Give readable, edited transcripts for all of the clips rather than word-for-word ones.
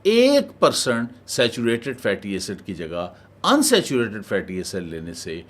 1% saturated fatty acid की जगह unsaturated fatty acid लेने से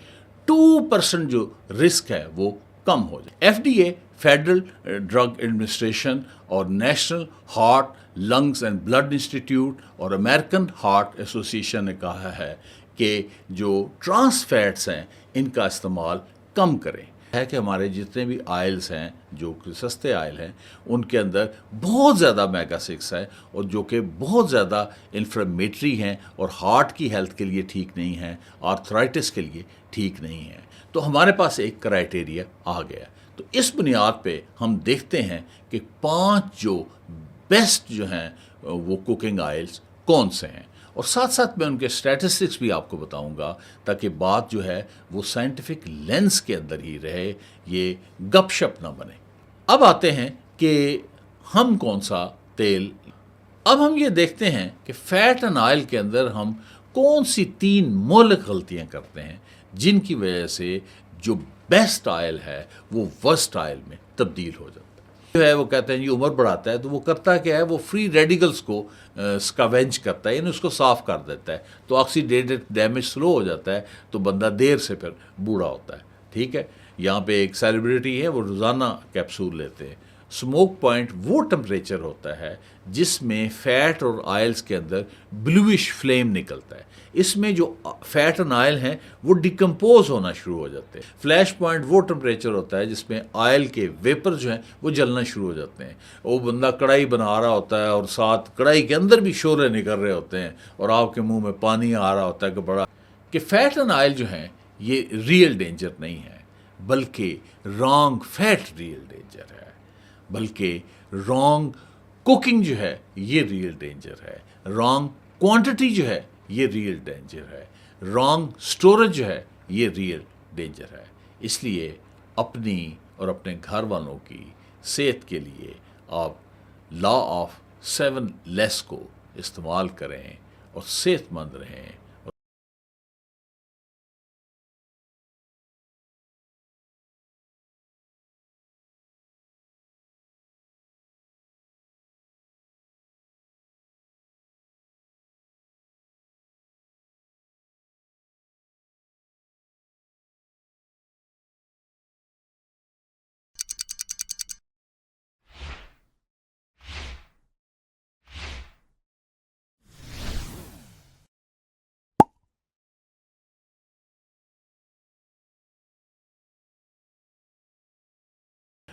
2% जो रिस्क है वो कम हो जाए। FDA, फेडरल ड्रग एडमिनिस्ट्रेशन और national heart, lungs and blood institute और अमेरिकन हार्ट एसोसिएशन ने कहा है कि जो ट्रांस फैट्स हैं इनका इस्तेमाल कम करें। है कि हमारे जितने भी आयल्स हैं जो कि सस्ते आयल हैं उनके अंदर बहुत ज़्यादा ओमेगा 6 है और जो कि बहुत ज़्यादा इन्फ्लेमेटरी हैं और हार्ट की हेल्थ के लिए ठीक नहीं है, आर्थराइटिस के लिए ठीक नहीं है। तो हमारे पास एक क्राइटेरिया आ गया। तो इस बुनियाद पे हम देखते हैं कि 5 जो बेस्ट जो हैं वो कुकिंग आयल्स कौन से हैं, और साथ साथ मैं उनके स्टैटिस्टिक्स भी आपको बताऊंगा ताकि बात जो है वो साइंटिफिक लेंस के अंदर ही रहे, ये गपशप ना बने। अब आते हैं कि हम कौन सा तेल, अब हम ये देखते हैं कि फैट एंड ऑयल के अंदर हम कौन सी 3 मौलिक गलतियां करते हैं जिनकी वजह से जो बेस्ट ऑयल है वो वर्स्ट ऑयल में तब्दील हो जाता है। जो है वो कहते हैं ये उम्र बढ़ाता है, तो वो करता क्या है, वो फ्री रेडिकल्स को स्कवेंज करता है, यानी उसको साफ कर देता है, तो ऑक्सीडेटिव डैमेज स्लो हो जाता है, तो बंदा देर से फिर बूढ़ा होता है। ठीक है, यहाँ पे एक सेलिब्रिटी है वो रोज़ाना कैप्सूल लेते हैं। स्मोक पॉइंट वो टेम्परेचर होता है जिसमें फैट और आयल्स के अंदर ब्लूइश फ्लेम निकलता है। इसमें जो फैट एंड आयल हैं वो डिकम्पोज होना शुरू हो जाते हैं। फ्लैश पॉइंट वो टेम्परेचर होता है जिसमें आयल के वेपर जो हैं वो जलना शुरू हो जाते हैं। वो बंदा कढ़ाई बना रहा होता है और साथ कढ़ाई के अंदर भी शोले निकल रहे होते हैं और आपके मुंह में पानी आ रहा होता है कि बड़ा कि फैट एंड आयल जो हैं ये रियल डेंजर नहीं है, बल्कि रॉन्ग फैट रियल डेंजर है, बल्कि रॉन्ग कुकिंग जो है ये रियल डेंजर है, रॉन्ग क्वांटिटी जो है ये रियल डेंजर है, रॉन्ग स्टोरेज जो है ये रियल डेंजर है। इसलिए अपनी और अपने घर वालों की सेहत के लिए आप लॉ ऑफ 7 लेस को इस्तेमाल करें और सेहतमंद रहें।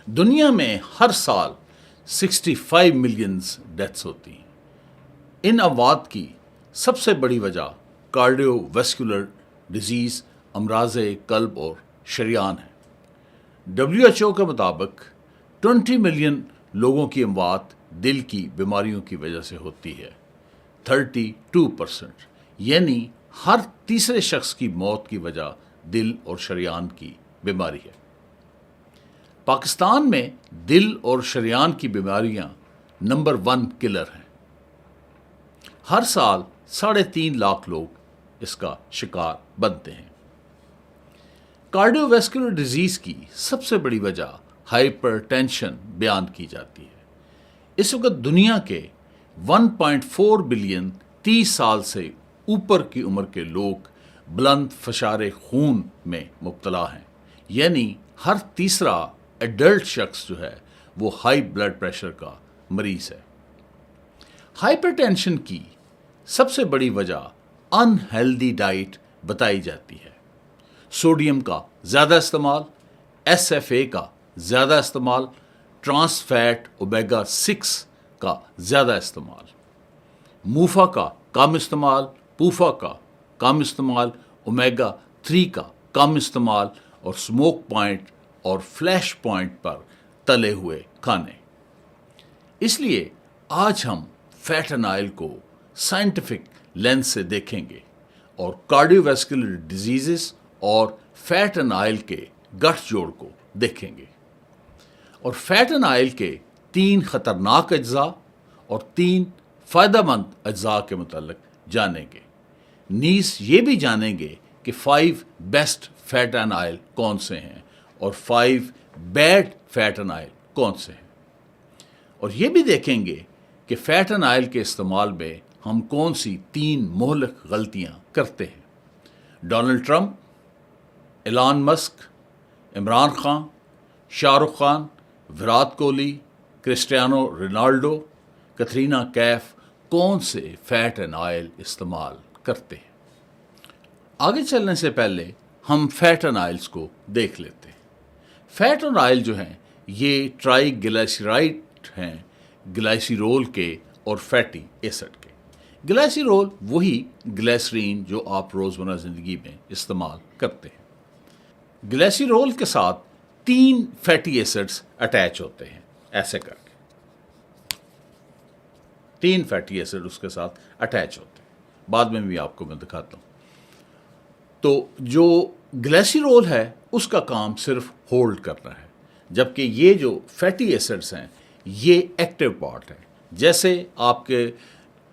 दुनिया में हर साल 65 मिलियंस डेथ्स होती हैं। इन अमवात की सबसे बड़ी वजह कार्डियोवैस्कुलर डिजीज़, अमराज कल्ब और शरियान है। WHO के मुताबिक 20 मिलियन लोगों की अमवात दिल की बीमारियों की वजह से होती है। 32%, यानी हर तीसरे शख्स की मौत की वजह दिल और शरियान की बीमारी है। पाकिस्तान में दिल और शरियान की बीमारियां नंबर 1 किलर हैं। हर साल 3.5 लाख लोग इसका शिकार बनते हैं। कार्डियोवैस्कुलर डिजीज़ की सबसे बड़ी वजह हाइपरटेंशन बयान की जाती है। इस वक्त दुनिया के 1.4 बिलियन 30 साल से ऊपर की उम्र के लोग बुलंद फशारे खून में मुब्तला हैं, यानी हर तीसरा एडल्ट शख्स जो है वो हाई ब्लड प्रेशर का मरीज है। हाइपरटेंशन की सबसे बड़ी वजह अनहेल्दी डाइट बताई जाती है। सोडियम का ज़्यादा इस्तेमाल, SFA का ज़्यादा इस्तेमाल, ट्रांस फैट ओमेगा 6 का ज़्यादा इस्तेमाल, मूफा का कम इस्तेमाल, पूफा का कम इस्तेमाल, ओमेगा 3 का कम इस्तेमाल और स्मोक पॉइंट और फ्लैश पॉइंट पर तले हुए खाने। इसलिए आज हम फैट एंड ऑयल को साइंटिफिक लेंस से देखेंगे और कार्डियोवैस्कुलर डिजीजेस और फैट एंड ऑयल के गठजोड़ को देखेंगे और फैट एंड ऑयल के 3 खतरनाक अज्जा और 3 फ़ायदेमंद अज्जा के मुताल्लिक जानेंगे। नीस ये भी जानेंगे कि 5 बेस्ट फैट एंड ऑयल कौन से हैं और 5 बैड फैट एंड ऑयल कौन से हैं, और ये भी देखेंगे कि फैट एंड ऑयल के इस्तेमाल में हम कौन सी 3 मोहलक गलतियां करते हैं। Donald Trump, Elon Musk, Imran Khan, Shahrukh Khan, Virat Kohli, Cristiano Ronaldo, Katrina Kaif कौन से फैट एंड ऑयल इस्तेमाल करते हैं। आगे चलने से पहले हम फैट एंड ऑयल्स को देख लेते हैं। फैट एंड ऑयल जो हैं ये ट्राइग्लिसराइड हैं, ग्लाइसिरोल के और फैटी एसिड के। ग्लाइसिरोल वही ग्लिसरीन जो आप रोज़मर्रा ज़िंदगी में इस्तेमाल करते हैं। ग्लाइसिरोल के साथ 3 फैटी एसिड्स अटैच होते हैं, ऐसे करके 3 फैटी एसिड उसके साथ अटैच होते हैं। बाद में भी आपको मैं दिखाता हूँ। तो जो ग्लाइसिरोल है उसका काम सिर्फ होल्ड करना है, जबकि ये जो फैटी एसिड्स हैं ये एक्टिव पार्ट है। जैसे आपके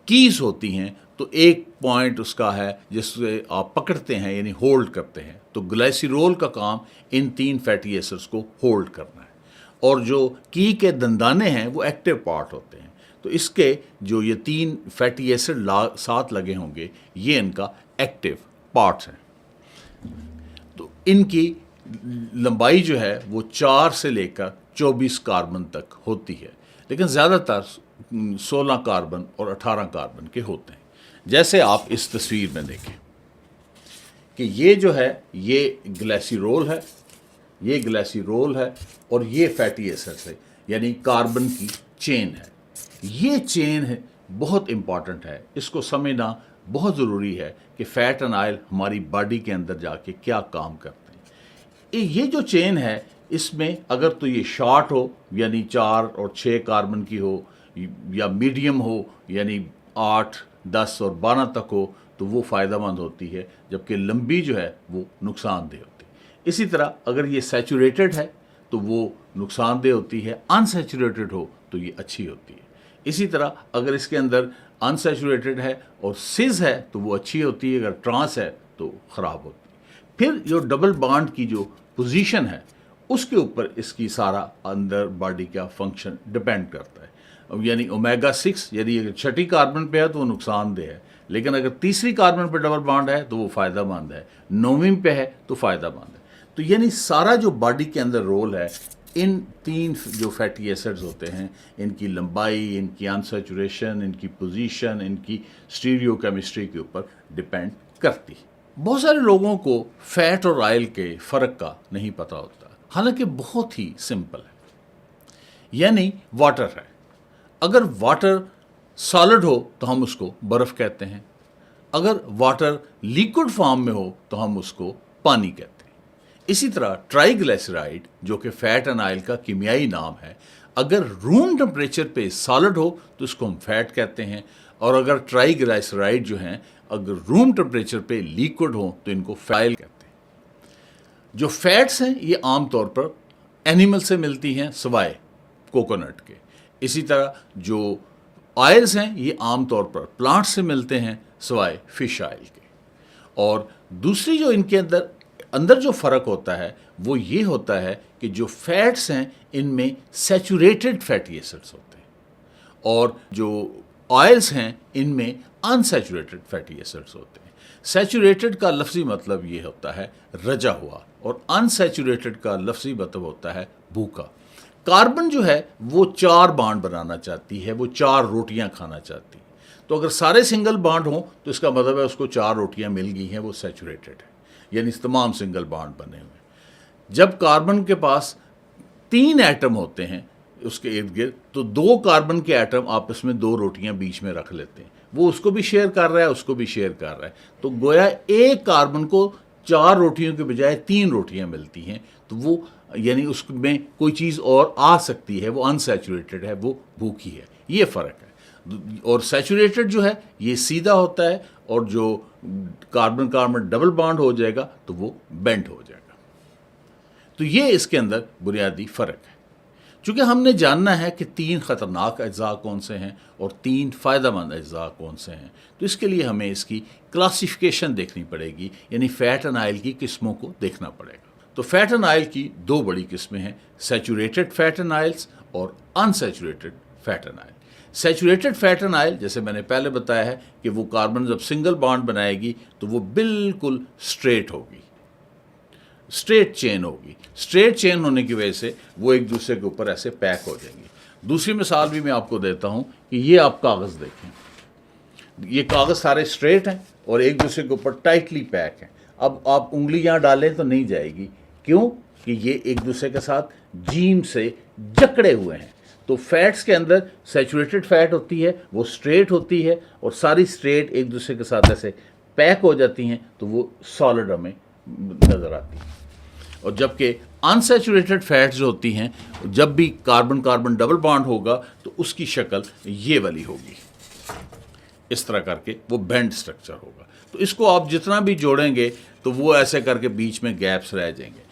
कीज होती हैं तो एक पॉइंट उसका है जिससे आप पकड़ते हैं यानी होल्ड करते हैं, तो ग्लाइसिरोल का काम इन 3 फैटी एसिड्स को होल्ड करना है। और जो की के दंदाने हैं वो एक्टिव पार्ट होते हैं, तो इसके जो ये 3 फैटी एसिड साथ लगे होंगे ये इनका एक्टिव पार्ट्स हैं। तो इनकी लंबाई जो है वो 4 से लेकर 24 कार्बन तक होती है, लेकिन ज़्यादातर 16 कार्बन और 18 कार्बन के होते हैं। जैसे आप इस तस्वीर में देखें कि ये जो है ये ग्लाइसिरोल है, ये ग्लाइसिरोल है और ये फैटी एसिड है, यानी कार्बन की चेन है। ये चेन है बहुत इम्पॉर्टेंट है, इसको समझना बहुत ज़रूरी है कि फ़ैट एंड ऑयल हमारी बॉडी के अंदर जाके क्या काम करते हैं। ये जो चेन है इसमें अगर तो ये शॉर्ट हो यानी 4 और 6 कार्बन की हो, या मीडियम हो यानी 8, 10 और 12 तक हो तो वो फ़ायदेमंद होती है, जबकि लंबी जो है वो नुकसानदेह होती है। इसी तरह अगर ये सैचुरेटेड है तो वो नुकसानदेह होती है, अनसैचुरेटेड हो तो ये अच्छी होती है। इसी तरह अगर इसके अंदर अनसैचुरेटेड है और सिज है तो वो अच्छी होती है, अगर ट्रांस है तो ख़राब होती है। फिर जो डबल बॉन्ड की जो पोजीशन है उसके ऊपर इसकी सारा अंदर बॉडी का फंक्शन डिपेंड करता है। यानी ओमेगा 6 यदि अगर छठी कार्बन पे है तो वो नुकसानदेह है, लेकिन अगर तीसरी कार्बन पे डबल बॉन्ड है तो वो फ़ायदेमंद है, 9वीं पे है तो फ़ायदेमंद है। तो यानी सारा जो बॉडी के अंदर रोल है इन 3 जो फैटी एसिड्स होते हैं, इनकी लंबाई, इनकी अनसैचुरेशन, इनकी पोजीशन, इनकी स्टीरियो केमिस्ट्री के ऊपर डिपेंड करती है। बहुत सारे लोगों को फैट और ऑयल के फ़र्क का नहीं पता होता, हालांकि बहुत ही सिंपल है। यानी वाटर है, अगर वाटर सॉलिड हो तो हम उसको बर्फ़ कहते हैं, अगर वाटर लिक्विड फॉर्म में हो तो हम उसको पानी कहते हैं। इसी तरह ट्राइग्लिसराइड जो कि फैट एंड ऑयल का कीमियाई नाम है, अगर रूम टेम्परेचर पे सॉलिड हो तो इसको हम फैट कहते हैं, और अगर ट्राइग्लिसराइड जो हैं अगर रूम टेम्परेचर पे लिक्विड हो तो इनको फैल कहते हैं। जो फैट्स हैं ये आमतौर पर एनिमल से मिलती हैं सिवाय कोकोनट के। इसी तरह जो ऑयल्स हैं ये आमतौर पर प्लांट से मिलते हैं सिवाय फिश ऑयल के। और दूसरी जो इनके अंदर जो फ़र्क होता है वो ये होता है कि जो फैट्स हैं इनमें सैचुरेटेड फैटी एसिड्स होते हैं, और जो ऑयल्स हैं इनमें अनसैचुरेटेड फैटी एसिड्स होते हैं। सैचुरेटेड का लफ्ज़ी मतलब ये होता है रजा हुआ, और अनसैचुरेटेड का लफ्ज़ी मतलब होता है भूखा। कार्बन जो है वो 4 बॉन्ड बनाना चाहती है, वो 4 रोटियां खाना चाहती है। तो अगर सारे सिंगल बॉन्ड हों तो इसका मतलब है उसको 4 रोटियां मिल गई हैं, वो सैचुरेटेड है, यानी तमाम सिंगल बॉन्ड बने हुए हैं। जब कार्बन के पास 3 एटम होते हैं उसके इर्द गिर्द, तो 2 कार्बन के एटम आपस में 2 रोटियां बीच में रख लेते हैं, वो उसको भी शेयर कर रहा है, उसको भी शेयर कर रहा है। तो गोया एक कार्बन को 4 रोटियों के बजाय 3 रोटियां मिलती हैं, तो वो यानी उसमें कोई चीज़ और आ सकती है, वो अनसैचुरेटेड है, वो भूखी है। ये फ़र्क है। और सैचुरेटेड जो है ये सीधा होता है, और जो कार्बन कार्बन डबल बॉन्ड हो जाएगा तो वो बेंट हो जाएगा। तो ये इसके अंदर बुनियादी फ़र्क है। चूँकि हमने जानना है कि 3 ख़तरनाक अज्जा कौन से हैं और 3 फ़ायदेमंद अज्जा कौन से हैं, तो इसके लिए हमें इसकी क्लासिफिकेशन देखनी पड़ेगी, यानी फ़ैट एंड ऑयल की किस्मों को देखना पड़ेगा। तो फैट एंड ऑयल की 2 बड़ी किस्में हैं, सैचुरेटेड फैट एंड ऑयल्स और unsaturated fat and oil. Saturated fat and oil, जैसे मैंने पहले बताया है कि वो कार्बन जब सिंगल बॉन्ड बनाएगी तो वो बिल्कुल स्ट्रेट होगी, स्ट्रेट चेन होगी। स्ट्रेट चेन होने की वजह से वो एक दूसरे के ऊपर ऐसे पैक हो जाएंगी। दूसरी मिसाल भी मैं आपको देता हूँ कि ये आप कागज़ देखें, ये कागज़ सारे स्ट्रेट हैं और एक दूसरे के ऊपर टाइटली पैक हैं। अब आप उंगली यहाँ डालें तो नहीं जाएगी, क्यों कि ये एक दूसरे के साथ जीम से जकड़े हुए हैं। तो फैट्स के अंदर सैचुरेटेड फैट होती है, वो स्ट्रेट होती है और सारी स्ट्रेट एक दूसरे के साथ ऐसे पैक हो जाती हैं, तो वो सॉलिड हमें नज़र आती है। और जबकि अनसैचुरेटेड फैट्स जो होती हैं, जब भी कार्बन कार्बन डबल बॉन्ड होगा तो उसकी शक्ल ये वाली होगी, इस तरह करके वो बेंड स्ट्रक्चर होगा। तो इसको आप जितना भी जोड़ेंगे तो वो ऐसे करके बीच में गैप्स रह जाएंगे।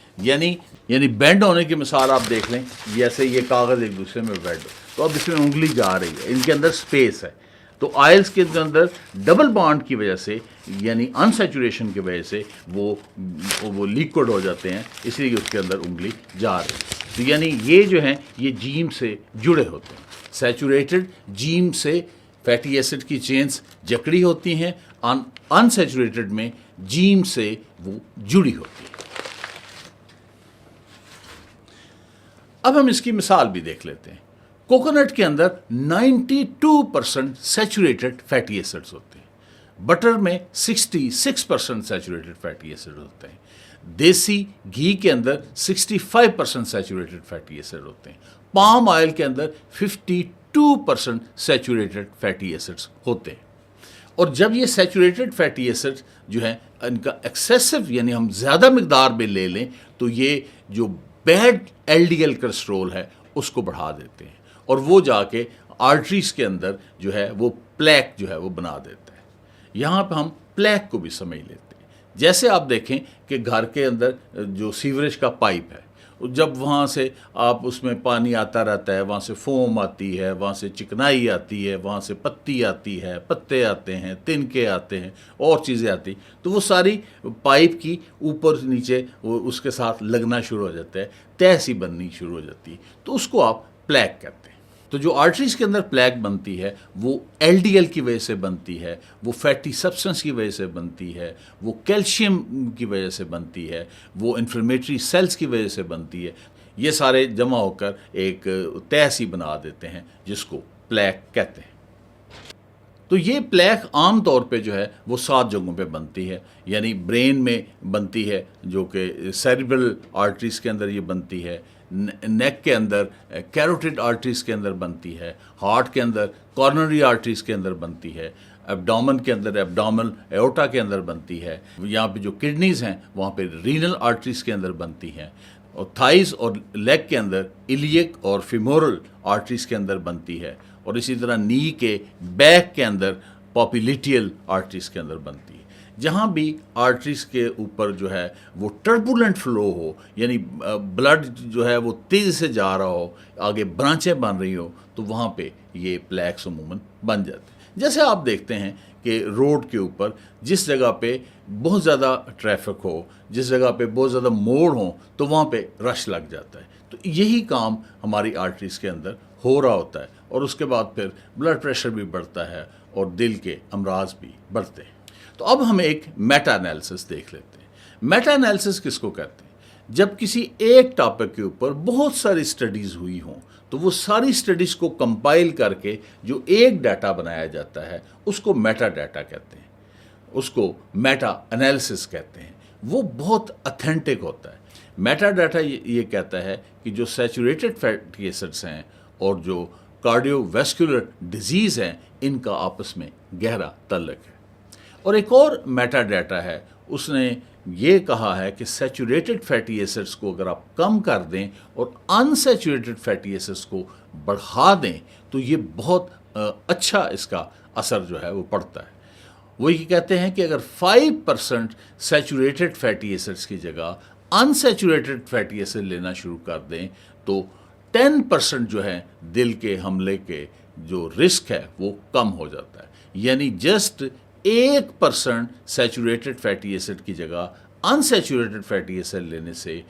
यानी बेंड होने की मिसाल आप देख लें, जैसे ये कागज़ एक दूसरे में बेंड हो, तो अब इसमें उंगली जा रही है, इनके अंदर स्पेस है। तो आयल्स के अंदर डबल बॉन्ड की वजह से, यानी अनसैचुरेशन की वजह से वो लिक्विड हो जाते हैं, इसलिए उसके अंदर उंगली जा रही है। तो यानी ये जो हैं ये जीम से जुड़े होते हैं। सैचुरेटेड जीम से फैटी एसिड की चेन्स जकड़ी होती हैं, अनसैचुरेटेड में जीम से वो जुड़ी होती है। अब हम इसकी मिसाल भी देख लेते हैं। कोकोनट के अंदर 92% सैचुरेटेड फैटी एसिड्स होते हैं, बटर में 66% सैचुरेटेड फैटी एसिड होते हैं, देसी घी के अंदर 65% सैचुरेटेड फैटी एसिड होते हैं, पाम ऑयल के अंदर 52% सैचुरेटेड फैटी एसिड्स होते हैं। और जब ये सैचुरेटेड फैटी एसिड जो है इनका एक्सेसिव, यानी हम ज़्यादा मिकदार में ले लें, तो ये जो बैड एलडीएल कोलेस्ट्रॉल है उसको बढ़ा देते हैं और वो जाके आर्टरीज के अंदर जो है वो प्लेक जो है वो बना देता है। यहाँ पे हम प्लेक को भी समझ लेते हैं। जैसे आप देखें कि घर के अंदर जो सीवरेज का पाइप है, जब वहाँ से आप उसमें पानी आता रहता है, वहाँ से फोम आती है, वहाँ से चिकनाई आती है, वहाँ से पत्ती आती है, पत्ते आते हैं, तिनके आते हैं और चीज़ें आती, तो वो सारी पाइप की ऊपर नीचे वो उसके साथ लगना शुरू हो जाता है, तह सी बननी शुरू हो जाती है, तो उसको आप प्लेक कहते हैं। तो जो आर्टरीज के अंदर प्लेक बनती है वो एलडीएल की वजह से बनती है, वो फैटी सब्सटेंस की वजह से बनती है, वो कैल्शियम की वजह से बनती है, वो इन्फ्लेमेटरी सेल्स की वजह से बनती है। ये सारे जमा होकर एक तह सी बना देते हैं जिसको प्लेक कहते हैं। तो ये प्लेक आम तौर पे जो है वो 7 जगहों पे बनती है, यानी ब्रेन में बनती है जो कि सेरिब्रल आर्टरीज के अंदर ये बनती है, नेक के अंदर कैरोटिड आर्टरीज के अंदर बनती है, हार्ट के अंदर कॉर्नरी आर्टरीज के अंदर बनती है, एब्डोमेन के अंदर एब्डोमिनल एओर्टा के अंदर बनती है, यहाँ पे जो किडनीज़ हैं वहाँ पे रीनल आर्टरीज के अंदर बनती हैं, और थाइस और लेग के अंदर इलियक और फिमोरल आर्टरीज के अंदर बनती है, और इसी तरह नी के बैक के अंदर पॉपिलिटियल आर्टरीज के अंदर बनती है। जहाँ भी आर्टरीज के ऊपर जो है वो टर्बुलेंट फ्लो हो, यानी ब्लड जो है वो तेज़ी से जा रहा हो, आगे ब्रांचें बन रही हो, तो वहाँ पे ये प्लेक्स अमूमन बन जाते हैं। जैसे आप देखते हैं कि रोड के ऊपर जिस जगह पे बहुत ज़्यादा ट्रैफिक हो, जिस जगह पे बहुत ज़्यादा मोड़ हो, तो वहाँ पे रश लग जाता है। तो यही काम हमारी आर्टरीज के अंदर हो रहा होता है, और उसके बाद फिर ब्लड प्रेशर भी बढ़ता है और दिल के अमराज भी बढ़ते हैं। तो अब हम एक मेटा एनालिसिस देख लेते हैं। मेटा एनालिसिस किसको कहते हैं? जब किसी एक टॉपिक के ऊपर बहुत सारी स्टडीज़ हुई हों, तो वो सारी स्टडीज़ को कंपाइल करके जो एक डाटा बनाया जाता है उसको मेटा डाटा कहते हैं, उसको मेटा एनालिसिस कहते हैं। वो बहुत ऑथेंटिक होता है। मेटा डाटा ये कहता है कि जो सैचुरेटेड फैटी एसिड्स हैं और जो कार्डियोवैस्कुलर डिजीज़ हैं, इनका आपस में गहरा ताल्लुक है। और एक और मेटा डाटा है, उसने ये कहा है कि सैचुरेटेड फैटी एसिड्स को अगर आप कम कर दें और अनसैचुरेटेड फैटी एसिड्स को बढ़ा दें तो ये बहुत अच्छा इसका असर जो है वो पड़ता है। वो ये कहते हैं कि अगर 5% सैचुरेटेड फैटी एसिड्स की जगह अनसैचुरेटेड फैटी एसिड लेना शुरू कर दें तो 10% जो है दिल के हमले के जो रिस्क है वो कम हो जाता है। यानी जस्ट 1% सैचुरेटेड फैटी एसिड की जगह अनसैचुरेटेड फैटी एसिड लेने से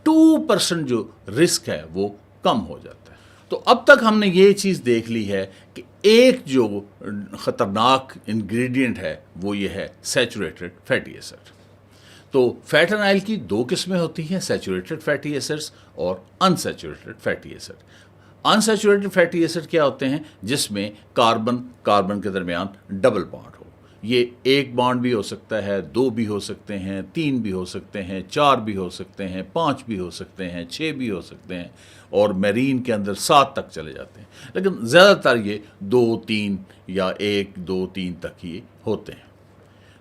2% जो रिस्क है वो कम हो जाता है। तो अब तक हमने ये चीज़ देख ली है कि एक जो ख़तरनाक इंग्रेडिएंट है वो ये है सैचुरेटेड फैटी एसिड। तो फैट एंड ऑयल की दो किस्में होती हैं, सैचुरेटेड फैटी एसिड्स और unsaturated fatty acid. Unsaturated fatty acid क्या होते हैं? जिसमें कार्बन कार्बन के दरमियान डबल बॉन्ड हो। ये एक बॉन्ड भी हो सकता है, दो भी हो सकते हैं, तीन भी हो सकते हैं, चार भी हो सकते हैं, पाँच भी हो सकते हैं, छः भी हो सकते हैं, और मैरीन के अंदर 7 तक चले जाते हैं। लेकिन ज़्यादातर ये 2, 3 या 1, 2, 3 तक ही होते हैं।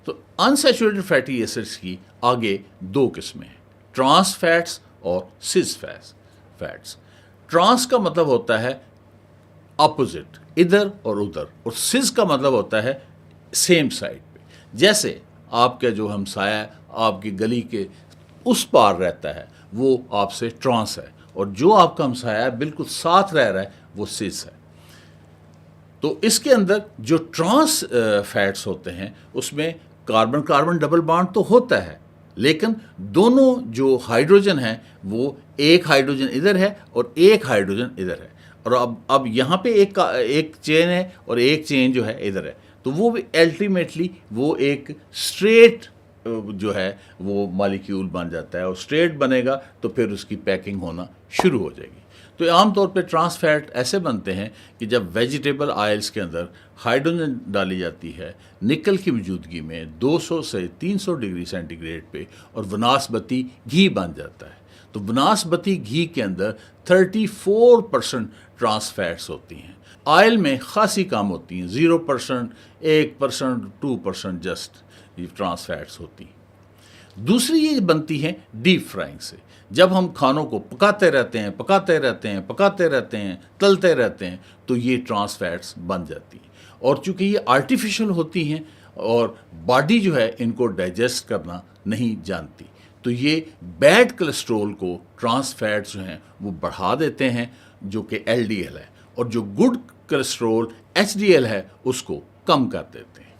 तो अनसैचुरेटेड फैटी एसिड्स की आगे दो किस्में हैं, ट्रांस फैट्स और सिस फैट्स। ट्रांस का मतलब होता है अपोजिट, इधर और उधर, और सिस का मतलब होता है सेम साइड पे। जैसे आपका जो हमसाया आपकी गली के उस पार रहता है वो आपसे ट्रांस है, और जो आपका हमसाया बिल्कुल साथ रह रहा है वो सिस है। तो इसके अंदर जो ट्रांस फैट्स होते हैं उसमें कार्बन कार्बन डबल बॉन्ड तो होता है, लेकिन दोनों जो हाइड्रोजन हैं वो एक हाइड्रोजन इधर है और एक हाइड्रोजन इधर है, और अब यहाँ पे एक चेन है और एक चेन जो है इधर है। तो वो भी अल्टीमेटली वो एक स्ट्रेट जो है वो मॉलिक्यूल बन जाता है, और स्ट्रेट बनेगा तो फिर उसकी पैकिंग होना शुरू हो जाएगी। तो आमतौर पे ट्रांस फैट ऐसे बनते हैं कि जब वेजिटेबल ऑयल्स के अंदर हाइड्रोजन डाली जाती है निकल की मौजूदगी में 200 से 300 डिग्री सेंटीग्रेड पे, और वनस्पति घी बन जाता है। तो वनस्पति घी के अंदर 34% ट्रांस फैट्स होती हैं। ऑयल में खासी कम होती हैं, 0%, 1%, 2% जस्ट ये ट्रांस फैट्स होती हैं। दूसरी ये बनती है डीप फ्राइंग से। जब हम खानों को पकाते रहते हैं, तलते रहते हैं, तो ये ट्रांस फैट्स बन जाती हैं। और चूंकि ये आर्टिफिशियल होती हैं और बॉडी जो है इनको डाइजेस्ट करना नहीं जानती, तो ये बैड कोलेस्ट्रोल को ट्रांस फैट्स जो हैं वो बढ़ा देते हैं, जो कि एलडीएल है, और जो गुड कोलेस्ट्रोल एचडीएल है उसको कम कर देते हैं।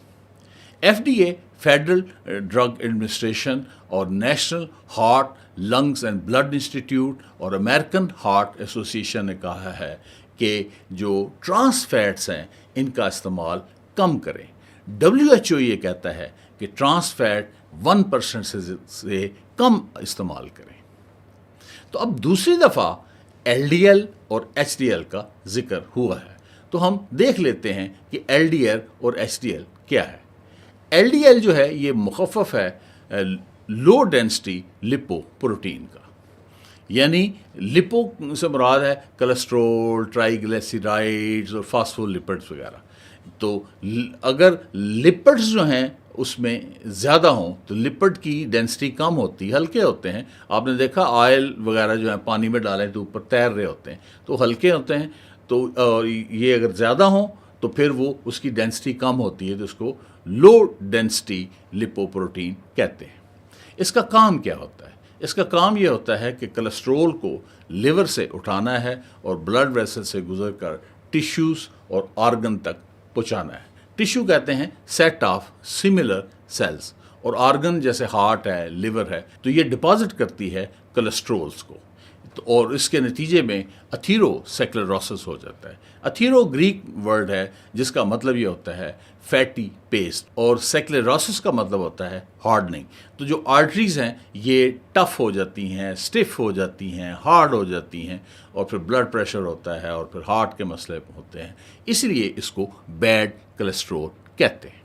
एफडीए फेडरल ड्रग एडमिनिस्ट्रेशन और national heart, lungs and blood institute और अमेरिकन हार्ट एसोसिएशन ने कहा है कि जो ट्रांस फैट्स हैं इनका इस्तेमाल कम करें। WHO ये कहता है कि ट्रांस फैट 1% से कम इस्तेमाल करें। तो अब दूसरी दफ़ा LDL और HDL का जिक्र हुआ है, तो हम देख लेते हैं कि LDL और HDL क्या है। LDL जो है ये मुखफ़फ़ है लो डेंसिटी लिपोप्रोटीन का, यानी लिपो से मुराद है कोलेस्ट्रोल, ट्राइग्लिसराइड्स और फास्फोलिपिड्स वगैरह। तो अगर लिपिड्स जो हैं उसमें ज़्यादा हों तो लिपिड की डेंसिटी कम होती, हल्के होते हैं। आपने देखा ऑयल वगैरह जो है पानी में डालें तो ऊपर तैर रहे होते हैं, तो हल्के होते हैं। तो ये अगर ज़्यादा हों तो फिर वो उसकी डेंसिटी कम होती है, तो उसको लो डेंसिटी लिपोप्रोटीन कहते हैं। इसका काम क्या होता है? इसका काम ये होता है कि कोलेस्ट्रोल को लिवर से उठाना है और ब्लड वेसल से गुजरकर टिश्यूज़ और ऑर्गन तक पहुँचाना है। टिश्यू कहते हैं सेट ऑफ सिमिलर सेल्स, और ऑर्गन जैसे हार्ट है, लिवर है, तो ये डिपॉजिट करती है कोलेस्ट्रोल्स को, और इसके नतीजे में अथीरोस्क्लेरोसिस हो जाता है। अथीरो ग्रीक वर्ड है जिसका मतलब ये होता है फैटी पेस्ट, और स्क्लेरोसिस का मतलब होता है हार्डनिंग। तो जो आर्टरीज़ हैं ये टफ हो जाती हैं, स्टिफ हो जाती हैं, हार्ड हो जाती हैं, और फिर ब्लड प्रेशर होता है और फिर हार्ट के मसले होते हैं, इसलिए इसको बैड कोलेस्ट्रोल कहते हैं।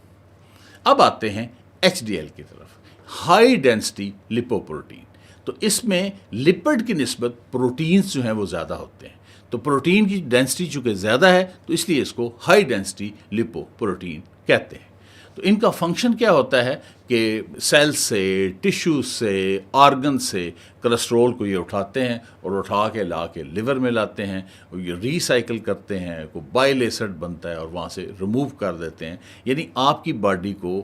अब आते हैं HDL की तरफ, हाई डेंसिटी लिपोप्रोटीन। तो इसमें लिपिड की निस्बत प्रोटीन्स जो हैं वो ज़्यादा होते हैं, तो प्रोटीन की डेंसिटी चूँकि ज़्यादा है तो इसलिए इसको हाई डेंसिटी लिपोप्रोटीन कहते हैं। तो इनका फंक्शन क्या होता है कि सेल से, टिश्यू से, ऑर्गन से कोलेस्ट्रोल को ये उठाते हैं और उठा के ला के लिवर में लाते हैं, और ये रिसाइकिल करते हैं, को बाइल एसिड बनता है और वहाँ से रिमूव कर देते हैं। यानी आपकी बॉडी को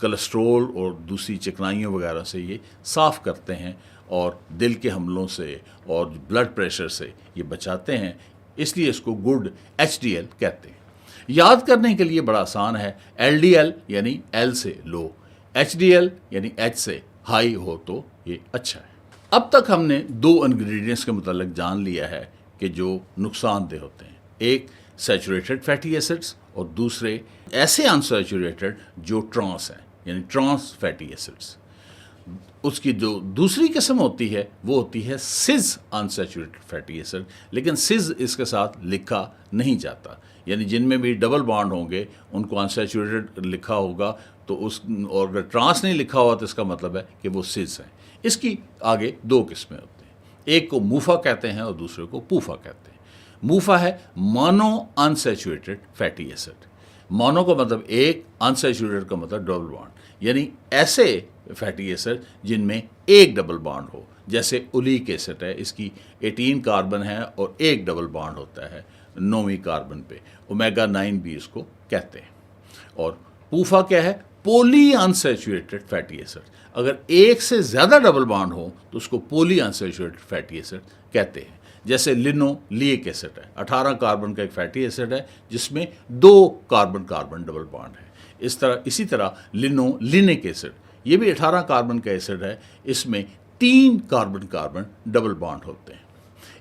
कोलेस्ट्रोल और दूसरी चिकनाइयों वगैरह से ये साफ़ करते हैं, और दिल के हमलों से और ब्लड प्रेशर से ये बचाते हैं, इसलिए इसको गुड HDL कहते हैं। याद करने के लिए बड़ा आसान है, LDL यानी L से लो, HDL यानी H से हाई हो तो ये अच्छा है। अब तक हमने दो इंग्रेडिएंट्स के मुतालिक जान लिया है कि जो नुकसानदेह होते हैं। एक सैचुरेटेड फैटी एसिड्स और दूसरे ऐसे अनसैचुरेटेड जो ट्रांस हैं, यानी ट्रांस फैटी एसिड्स। उसकी जो दूसरी किस्म होती है वो होती है सिज अनसैचुरेटेड फैटी एसिड, लेकिन सिज इसके साथ लिखा नहीं जाता, यानी जिनमें भी डबल बॉन्ड होंगे उनको अनसैचुरेटेड लिखा होगा, तो उस और अगर ट्रांस नहीं लिखा हुआ तो इसका मतलब है कि वो सिज है। इसकी आगे दो किस्में होती हैं, एक को मूफा कहते हैं और दूसरे को पूफा कहते हैं। मूफा है mono unsaturated fatty acid. Mono का मतलब एक, अनसैचुरेटेड का मतलब डबल बॉन्ड, यानी ऐसे फैटी एसिड जिनमें एक डबल बॉन्ड हो, जैसे ओलिक एसिड है, इसकी 18 कार्बन है और एक डबल बॉन्ड होता है 9वीं कार्बन पे, ओमेगा 9 भी इसको कहते हैं। और पूफा क्या है? पोली अनसैचुरेटेड फैटी एसिड। अगर एक से ज़्यादा डबल बॉन्ड हो तो उसको पोली अनसैचुरेटेड फैटी एसिड कहते हैं। जैसे लिनोलिक एसिड है, 18 कार्बन का एक फैटी एसिड है जिसमें 2 कार्बन कार्बन डबल बॉन्ड है। इसी तरह लिनिक एसिड, ये भी 18 कार्बन का एसिड है, इसमें 3 कार्बन कार्बन डबल बॉन्ड होते हैं।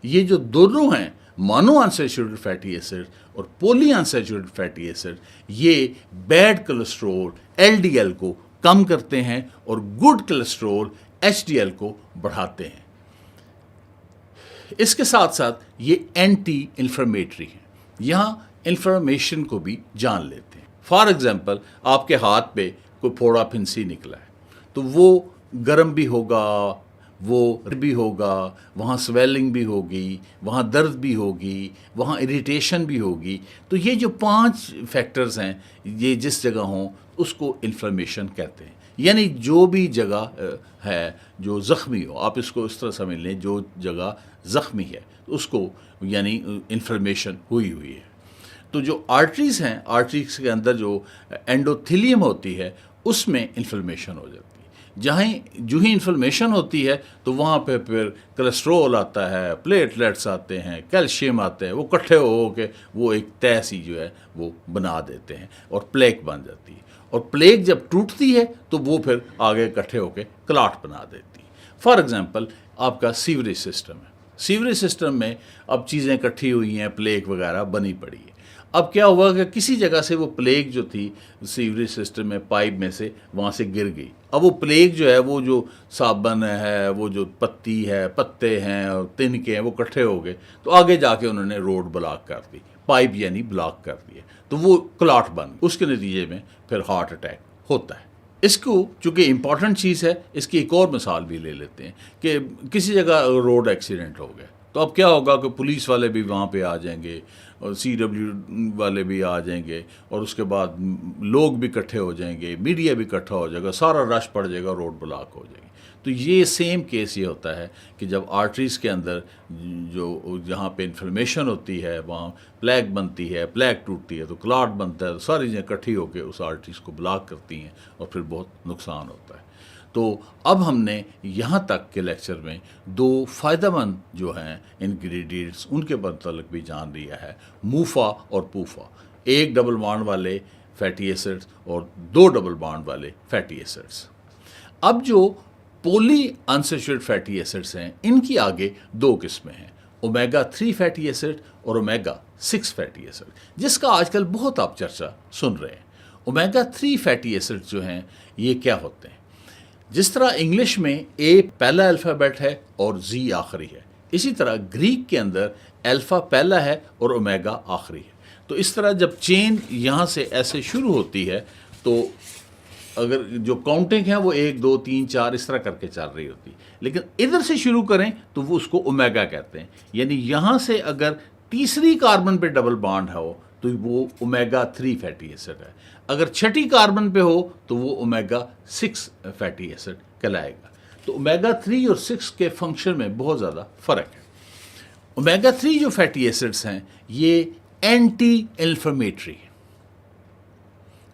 ये जो दोनों हैं, मोनो अनसैचुरेटेड फैटी एसिड और पोली अनसैचुरेटेड फैटी एसिड, ये बैड कोलेस्ट्रॉल एलडीएल को कम करते हैं और गुड कोलेस्ट्रॉल एचडीएल को बढ़ाते हैं। इसके साथ साथ ये एंटी इन्फ्लेमेटरी हैं, यहाँ इन्फ्लेमेशन को भी जान लेते हैं। फॉर एग्जांपल, आपके हाथ पे कोई फोड़ा फिंसी निकला है तो वो गर्म भी होगा, वो भी होगा, वहाँ स्वेलिंग भी होगी, वहाँ दर्द भी होगी, वहाँ इरिटेशन भी होगी। तो ये जो 5 फैक्टर्स हैं, ये जिस जगह हों उसको इन्फ्लेमेशन कहते हैं। यानी जो भी जगह है जो ज़ख्मी हो, आप इसको इस तरह समझ लें, जो जगह ज़ख्मी है उसको यानी इन्फ्लेमेशन हुई है। तो जो आर्टरीज़ हैं, आर्टरीज़ के अंदर जो एंडोथेलियम होती है उसमें इन्फ्लेमेशन हो जाती है। जहाँ जो ही इन्फ्लेमेशन होती है तो वहाँ पे फिर कोलेस्ट्रॉल आता है, प्लेटलेट्स आते हैं, कैल्शियम आते हैं, वो इकट्ठे हो के वो एक तह सी जो है वो बना देते हैं और प्लेक बन जाती है। और प्लेक जब टूटती है तो वो फिर आगे इकट्ठे होकर क्लॉट बना देती है। फॉर एग्जांपल, आपका सीवरेज सिस्टम है, सीवरेज सिस्टम में अब चीज़ें इकट्ठी हुई हैं, प्लेक वगैरह बनी पड़ी है। अब क्या हुआ कि किसी जगह से वो प्लेग जो थी सीवरेज सिस्टम में पाइप में से वहाँ से गिर गई। अब वो प्लेग जो है, वो जो साबन है, वो जो पत्ती है, पत्ते हैं और तिनके हैं, वो इकट्ठे हो गए, तो आगे जाके उन्होंने रोड ब्लॉक कर दी, पाइप यानी ब्लॉक कर दिए, तो वो क्लॉट बन गई। उसके नतीजे में फिर हार्ट अटैक होता है। इसको चूँकि इम्पॉर्टेंट चीज़ है, इसकी एक और मिसाल भी ले लेते हैं कि किसी जगह रोड एक्सीडेंट हो गया, तो अब क्या होगा कि पुलिस वाले भी वहाँ पे आ जाएंगे और CW वाले भी आ जाएंगे और उसके बाद लोग भी इकट्ठे हो जाएंगे, मीडिया भी इकट्ठा हो जाएगा, सारा रश पड़ जाएगा, रोड ब्लॉक हो जाएगी। तो ये सेम केस ये होता है कि जब आर्टरीज़ के अंदर जो जहाँ पे इन्फ्लेमेशन होती है वहाँ प्लेक बनती है, प्लेक टूटती है तो क्लॉट बनता है, तो सारी चीज़ें इकट्ठी होकर उस आर्टरीज़ को ब्लॉक करती हैं और फिर बहुत नुकसान होता है। तो अब हमने यहाँ तक के लेक्चर में 2 फ़ायदेमंद जो हैं इंग्रेडिएंट्स उनके मतलब भी जान लिया है, मूफा और पूफा, 1 डबल बॉन्ड वाले फैटी एसिड्स और 2 डबल बॉन्ड वाले फैटी एसिड्स। अब जो पोली अनसैचुरेटेड फैटी एसिड्स हैं, इनकी आगे 2 किस्में हैं, ओमेगा 3 फैटी एसिड और ओमेगा 6 फैटी एसिड, जिसका आजकल बहुत आप चर्चा सुन रहे हैं। ओमेगा 3 फैटी एसिड जो हैं ये क्या होते हैं? जिस तरह इंग्लिश में ए पहला अल्फ़ाबेट है और जी आखिरी है, इसी तरह ग्रीक के अंदर अल्फ़ा पहला है और ओमेगा आखिरी है। तो इस तरह जब चेन यहाँ से ऐसे शुरू होती है तो अगर जो काउंटिंग है वो 1 2 3 4 इस तरह करके चल रही होती है, लेकिन इधर से शुरू करें तो वो उसको ओमेगा कहते हैं। यानी यहाँ से अगर तीसरी कार्बन पे डबल बॉन्ड हो तो वो ओमेगा 3 फैटी एसिड है, अगर छठी कार्बन पे हो तो वो ओमेगा 6 फैटी एसिड कहलाएगा। तो ओमेगा 3 और 6 के फंक्शन में बहुत ज़्यादा फ़र्क है। ओमेगा 3 जो फैटी एसिड्स हैं ये एंटी इन्फ्लेमेटरी हैं,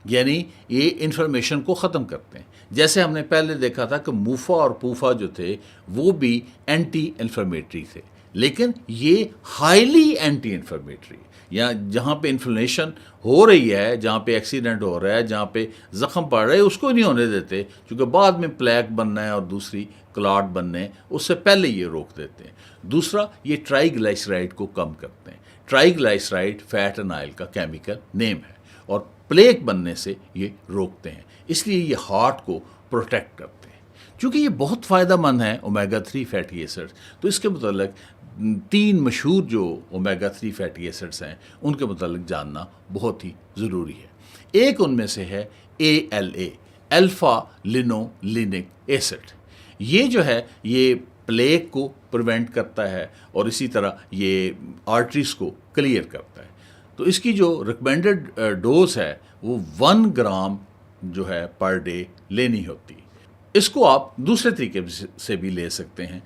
यानी ये इन्फ्लेमेशन को ख़त्म करते हैं। जैसे हमने पहले देखा था कि मूफा और पूफा जो थे वो भी एंटी इन्फ्लेमेटरी थे, लेकिन ये हाईली एंटी इन्फ्लेमेटरी, या जहाँ पे इन्फ्लेमेशन हो रही है, जहाँ पे एक्सीडेंट हो रहा है, जहाँ पे ज़ख्म पड़ रहा है, उसको नहीं होने देते, क्योंकि बाद में प्लेक बनना है और दूसरी क्लॉट बनने, उससे पहले ये रोक देते हैं। दूसरा, ये ट्राइग्लिसराइड को कम करते हैं। ट्राइग्लिसराइड फैट एंड ऑयल का केमिकल नेम है, और प्लेक बनने से ये रोकते हैं, इसलिए ये हार्ट को प्रोटेक्ट करते हैं। क्योंकि ये बहुत फ़ायदेमंद है ओमेगा 3 फैटी एसिड्स, तो इसके मतलब 3 मशहूर जो ओमेगा 3 फैटी एसिड्स हैं उनके मतलब जानना बहुत ही ज़रूरी है। एक उनमें से है ALA, अल्फ़ा लिनोलिनिक एसिड। ये जो है ये प्लेक को प्रिवेंट करता है और इसी तरह ये आर्टरीज को क्लियर करता है। तो इसकी जो रिकमेंडेड डोज है वो 1 ग्राम जो है पर डे लेनी होती है। इसको आप दूसरे तरीके से भी ले सकते हैं।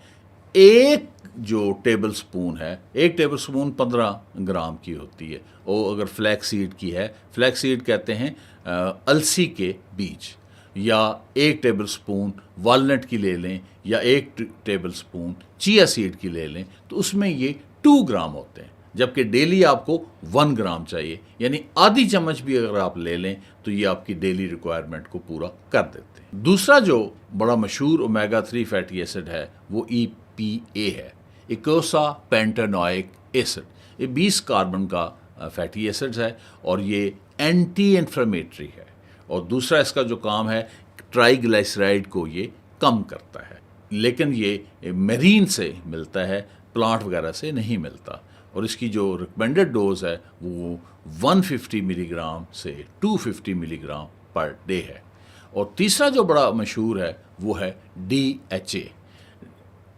एक जो टेबल स्पून है, एक टेबल स्पून 15 ग्राम की होती है, और अगर फ्लैक्स सीड की है, फ्लैक्स सीड कहते हैं अलसी के बीज, या एक टेबल स्पून वालनट की ले लें, या एक टेबल स्पून चिया सीड की ले लें, तो उसमें ये 2 ग्राम होते हैं, जबकि डेली आपको 1 ग्राम चाहिए, यानी आधी चम्मच भी अगर आप ले लें तो ये आपकी डेली रिक्वायरमेंट को पूरा कर देते हैं। दूसरा जो बड़ा मशहूर ओमेगा 3 फैटी एसिड है वो EPA है, इकोसा पेंटानोइक एसिड। ये 20 कार्बन का फैटी एसिड है और ये एंटी इन्फ्लेमेटरी है, और दूसरा इसका जो काम है ट्राइग्लिसराइड को ये कम करता है, लेकिन ये मेरीन से मिलता है, प्लांट वगैरह से नहीं मिलता, और इसकी जो रिकमेंडेड डोज है वो 150 मिलीग्राम से 250 मिलीग्राम पर डे है। और तीसरा जो बड़ा मशहूर है वो है DHA,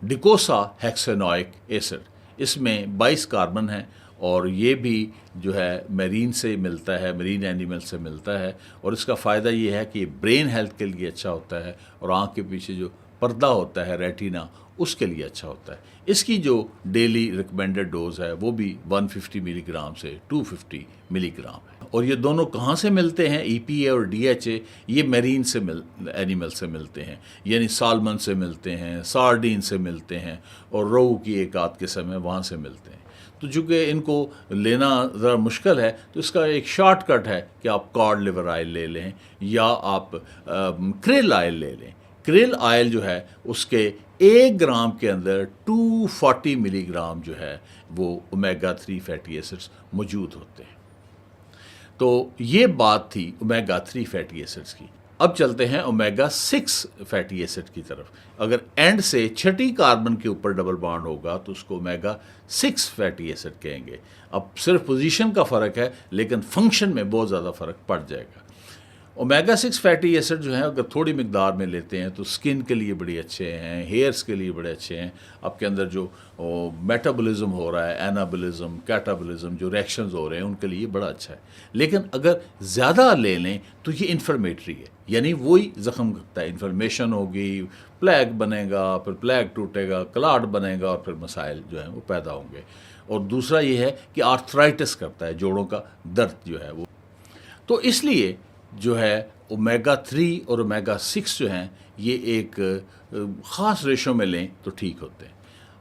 डिकोसा हेक्सेनोइक एसिड। इसमें 22 कार्बन है और ये भी जो है मेरीन से मिलता है, मेरीन एनिमल से मिलता है, और इसका फ़ायदा ये है कि ब्रेन हेल्थ के लिए अच्छा होता है, और आँख के पीछे जो पर्दा होता है रेटिना, उसके लिए अच्छा होता है। इसकी जो डेली रिकमेंडेड डोज है वो भी 150 मिलीग्राम से 250 मिलीग्राम है। और ये दोनों कहाँ से मिलते हैं, EPA और DHA? ये मेरीन से एनिमल से मिलते हैं, यानी सालमन से मिलते हैं, सार्डीन से मिलते हैं, और रोहू की एक आध किस्म है वहाँ से मिलते हैं। तो चूँकि इनको लेना ज़रा मुश्किल है, तो इसका एक शॉर्टकट है कि आप कॉड लिवर ऑयल ले लें, या आप क्रिल ऑयल ले लें। क्रिल ऑयल जो है उसके 1 ग्राम के अंदर 240 मिलीग्राम जो है वो ओमेगा 3 फैटी एसिड्स मौजूद होते हैं। तो ये बात थी ओमेगा 3 फैटी एसिड्स की। अब चलते हैं ओमेगा 6 फैटी एसिड की तरफ। अगर एंड से छठी कार्बन के ऊपर डबल बॉन्ड होगा तो उसको ओमेगा 6 फैटी एसिड कहेंगे। अब सिर्फ पोजीशन का फ़र्क है, लेकिन फंक्शन में बहुत ज़्यादा फ़र्क पड़ जाएगा। ओमेगा 6 फैटी एसिड जो है अगर थोड़ी मिकदार में लेते हैं तो स्किन के लिए बड़े अच्छे हैं, हेयर्स के लिए बड़े अच्छे हैं। आपके अंदर जो मेटाबॉलिज्म हो रहा है, एनाबॉलिज्म, कैटाबॉलिज्म, जो रिएक्शंस हो रहे हैं उनके लिए बड़ा अच्छा है। लेकिन अगर ज़्यादा ले लें तो ये इन्फ्लेमेटरी है, यानी वही ज़ख्म करता है, इन्फ्लेमेशन होगी, प्लेग बनेगा, फिर प्लेग टूटेगा, क्लॉट बनेगा, और फिर मसाइल जो हैं वो पैदा होंगे। और दूसरा ये है कि आर्थराइटिस करता है, जोड़ों का दर्द जो है वो। तो इसलिए जो है ओमेगा 3 और ओमेगा 6 जो हैं ये एक ख़ास रेशो में लें तो ठीक होते हैं।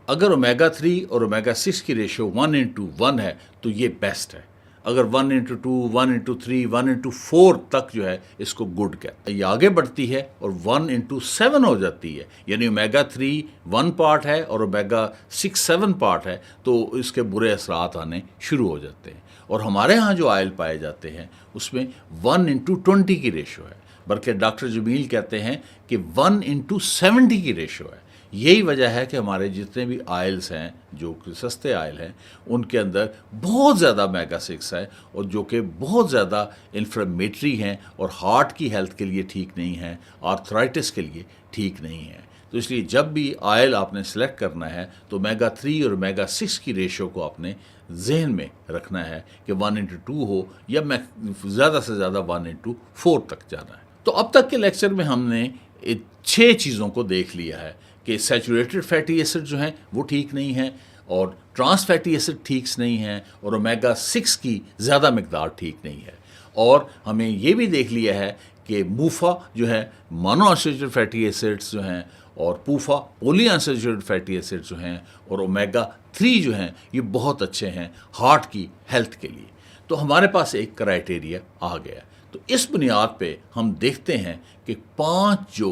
अगर ओमेगा 3 और ओमेगा 6 की रेशो 1:1 है तो ये बेस्ट है। अगर 1:2, 1:3, 1:4 तक जो है इसको गुड कहते हैं। ये आगे बढ़ती है और 1:7 हो जाती है, यानी ओमेगा 3 1 पार्ट है और ओमेगा 6 7 पार्ट है, तो इसके बुरे असरात आने शुरू हो जाते हैं। और हमारे यहाँ जो ऑयल पाए जाते हैं उसमें 1:20 की रेशो है, बल्कि डॉक्टर जमील कहते हैं कि 1:70 की रेशो है। यही वजह है कि हमारे जितने भी आयल्स हैं, जो कि सस्ते आयल हैं, उनके अंदर बहुत ज़्यादा ओमेगा 6 है, और जो कि बहुत ज़्यादा इन्फ्लेमेटरी हैं और हार्ट की हेल्थ के लिए ठीक नहीं है, आर्थराइटिस के लिए ठीक नहीं है। तो इसलिए जब भी आयल आपने सेलेक्ट करना है तो ओमेगा 3 और ओमेगा 6 की रेशो को आपने जहन में रखना है कि 1:2 हो, या ज़्यादा से ज़्यादा 1:4 तक जाना है। तो अब तक के लेक्चर में हमने 6 चीज़ों को देख लिया है कि सैचुरेटेड फैटी एसिड जो हैं वो ठीक नहीं है, और ट्रांस फैटी एसिड ठीक नहीं है, और ओमेगा 6 की ज़्यादा मकदार ठीक नहीं है। और हमें ये भी देख लिया है कि मूफा जो है मोनोअनसैचुरेटेड फैटी एसिड्स जो हैं, और पूफा पॉलीअनसैचुरेटेड फैटी एसिड्स जो हैं, और ओमेगा 3 जो हैं ये बहुत अच्छे हैं हार्ट की हेल्थ के लिए। तो हमारे पास एक क्राइटेरिया आ गया। तो इस बुनियाद पे हम देखते हैं कि 5 जो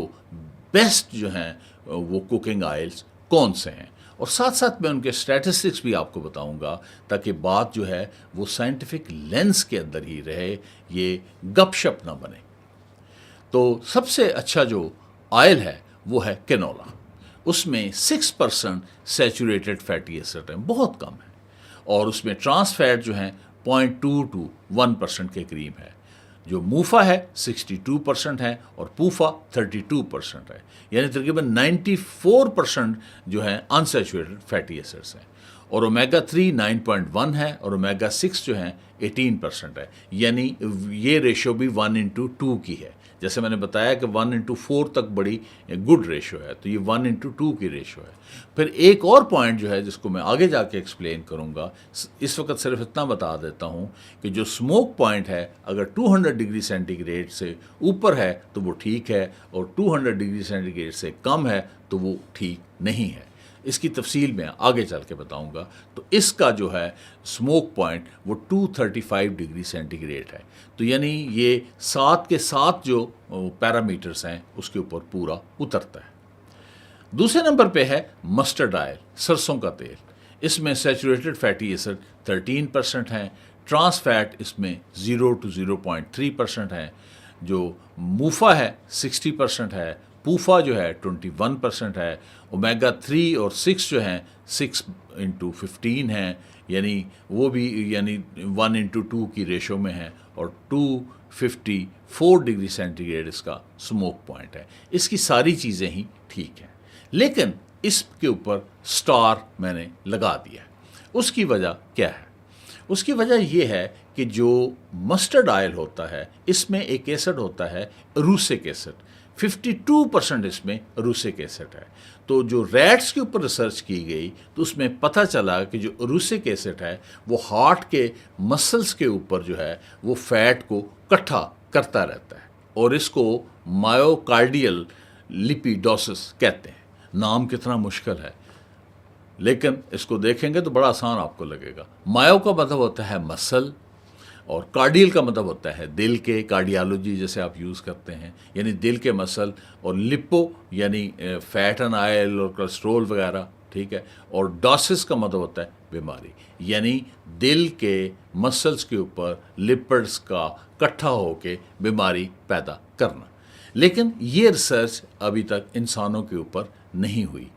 बेस्ट जो हैं वो कुकिंग ऑयल्स कौन से हैं, और साथ साथ मैं उनके स्टैटिस्टिक्स भी आपको बताऊंगा ताकि बात जो है वो साइंटिफिक लेंस के अंदर ही रहे, ये गपशप ना बने। तो सबसे अच्छा जो ऑयल है वो है कैनोला। उसमें 6% सैचुरेटेड फैटी एसिड है, बहुत कम है, और उसमें ट्रांस फैट जो है 0.2 to 1% के करीब है। जो मूफा है 62% है और पूफा 32% है, यानी तकरीबन 94% जो है अनसैचुरेटेड फैटी एसिड्स हैं। और ओमेगा 3 9.1 है और ओमेगा 6 जो है 18% है, यानी ये रेशो भी 1:2 की है। जैसे मैंने बताया कि 1:4 तक बड़ी गुड रेशो है, तो ये 1:2 की रेशो है। फिर एक और पॉइंट जो है जिसको मैं आगे जाके एक्सप्लेन करूँगा, इस वक्त सिर्फ इतना बता देता हूँ कि जो स्मोक पॉइंट है अगर 200 डिग्री सेंटीग्रेड से ऊपर है तो वो ठीक है, और 200 डिग्री सेंटीग्रेड से कम है तो वो ठीक नहीं है। इसकी तफसील मैं आगे चल के बताऊंगा। तो इसका जो है स्मोक पॉइंट वो 235 डिग्री सेंटीग्रेड है, तो यानी ये 7 के 7 जो पैरामीटर्स हैं उसके ऊपर पूरा उतरता है। दूसरे नंबर पे है मस्टर्ड ऑयल, सरसों का तेल। इसमें सैचुरेटेड फैटी एसिड 13% हैं, ट्रांस फैट इसमें 0 to 0.3% है। जो मूफा है 60% है, पूफा जो है 21% है, ओमेगा 3 और 6 जो हैं 6:15 हैं, यानी वो भी यानी 1:2 की रेशो में है, और 254 डिग्री सेंटीग्रेड इसका स्मोक पॉइंट है। इसकी सारी चीज़ें ही ठीक हैं, लेकिन इसके ऊपर स्टार मैंने लगा दिया है। उसकी वजह क्या है? उसकी वजह यह है कि जो मस्टर्ड ऑयल होता है इसमें एक एसिड होता है रूसिक एसिड, 52% इसमें रूसिक एसिड है। तो जो रैट्स के ऊपर रिसर्च की गई तो उसमें पता चला कि जो रूसिक एसिड है वो हार्ट के मसल्स के ऊपर जो है वो फैट को इकट्ठा करता रहता है, और इसको मायोकार्डियल लिपिडोसिस कहते हैं। नाम कितना मुश्किल है, लेकिन इसको देखेंगे तो बड़ा आसान आपको लगेगा। मायो का मतलब होता है मसल, और कार्डियल का मतलब होता है दिल के, कार्डियोलॉजी जैसे आप यूज़ करते हैं, यानी दिल के मसल, और लिपो यानी फैट एंड ऑयल और कोलेस्ट्रोल वगैरह, ठीक है। और डॉसिस का मतलब होता है बीमारी, यानी दिल के मसल्स के ऊपर लिपिड्स का इकट्ठा होकर बीमारी पैदा करना। लेकिन ये रिसर्च अभी तक इंसानों के ऊपर नहीं हुई।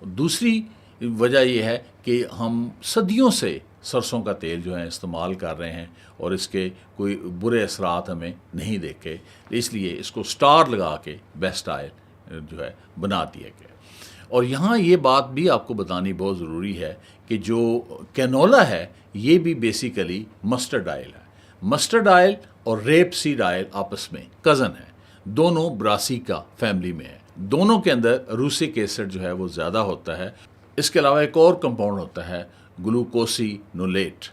दूसरी वजह यह है कि हम सदियों से सरसों का तेल जो है इस्तेमाल कर रहे हैं और इसके कोई बुरे असरात हमें नहीं देखे, इसलिए इसको स्टार लगा के बेस्ट ऑयल जो है बना दिया गया। और यहाँ ये बात भी आपको बतानी बहुत ज़रूरी है कि जो कैनोला है ये भी बेसिकली मस्टर्ड ऑयल है। मस्टर्ड ऑयल और रेप सीड ऑयल आपस में कज़न है, दोनों ब्रासिका फैमिली में है। दोनों के अंदर रूसिक एसिड जो है वो ज़्यादा होता है। इसके अलावा एक और कंपाउंड होता है ग्लूकोसिनोलेट,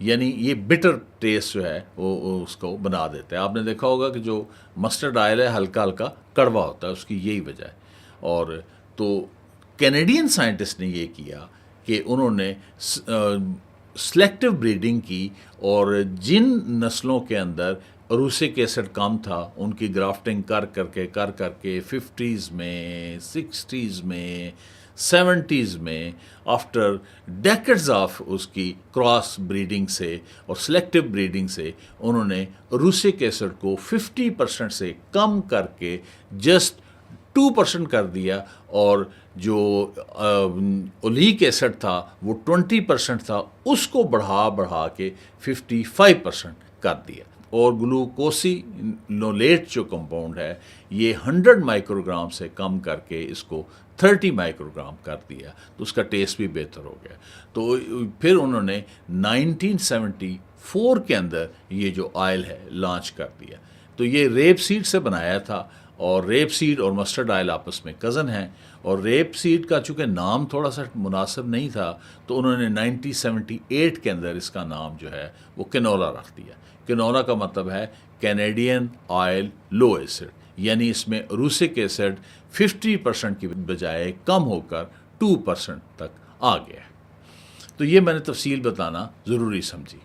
यानी ये बिटर टेस्ट जो है वो उसको बना देता है। आपने देखा होगा कि जो मस्टर्ड ऑयल है हल्का हल्का कड़वा होता है, उसकी यही वजह है। और तो कैनेडियन साइंटिस्ट ने ये किया कि उन्होंने सिलेक्टिव ब्रीडिंग की, और जिन नस्लों के अंदर रूसिक एसिड कम था उनकी ग्राफ्टिंग कर करके 50s में, 60s में, 70s में, आफ्टर डेकेड्स ऑफ उसकी क्रॉस ब्रीडिंग से और सिलेक्टिव ब्रीडिंग से उन्होंने रूसिक एसिड को 50% से कम करके जस्ट 2% कर दिया, और जो ओलिक एसिड था वो 20% था, उसको बढ़ा के 55% कर दिया। और ग्लूकोसिनोलेट जो कंपाउंड है ये 100 माइक्रोग्राम से कम करके इसको 30 माइक्रोग्राम कर दिया, तो उसका टेस्ट भी बेहतर हो गया। तो फिर उन्होंने 1974 के अंदर ये जो ऑयल है लॉन्च कर दिया। तो ये रेप सीड से बनाया था, और रेप सीड और मस्टर्ड ऑयल आपस में कज़न हैं, और रेप सीड का चूँकि नाम थोड़ा सा मुनासिब नहीं था तो उन्होंने 1978 के अंदर इसका नाम जो है वो कैनोला रख दिया। कैनोला का मतलब है कैनेडियन ऑयल लो एसिड, यानी इसमें रूसिक एसिड 50% की बजाय कम होकर 2% तक आ गया है। तो ये मैंने तफसील बताना ज़रूरी समझी।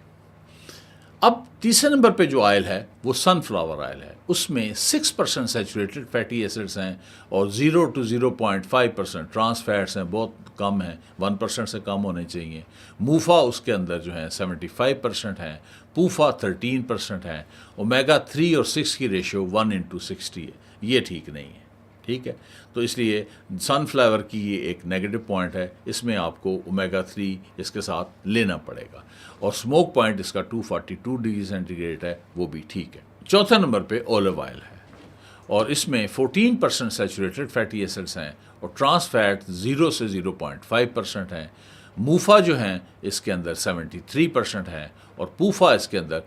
अब तीसरे नंबर पे जो ऑयल है वो सनफ्लावर ऑयल है। उसमें 6% सैचुरेटेड फैटी एसिड्स हैं और 0 to 0.5% ट्रांस फैट्स हैं, बहुत कम हैं, 1% से कम होने चाहिए। मूफा उसके अंदर जो है 75% है, पूफा 13% है, ओमेगा 3 और 6 की रेशियो 1:60 है। ये ठीक नहीं है, ठीक है। तो इसलिए सनफ्लावर की ये एक नेगेटिव पॉइंट है, इसमें आपको ओमेगा 3 इसके साथ लेना पड़ेगा। और स्मोक पॉइंट इसका 242 डिग्री सेंटीग्रेड है, वो भी ठीक है। चौथे नंबर पे ऑलिव ऑयल है और इसमें 14% सैचुरेटेड फैटी एसिड्स हैं और ट्रांस फैट 0 से 0.5% है। मूफा जो हैं इसके अंदर 73% है और पूफा इसके अंदर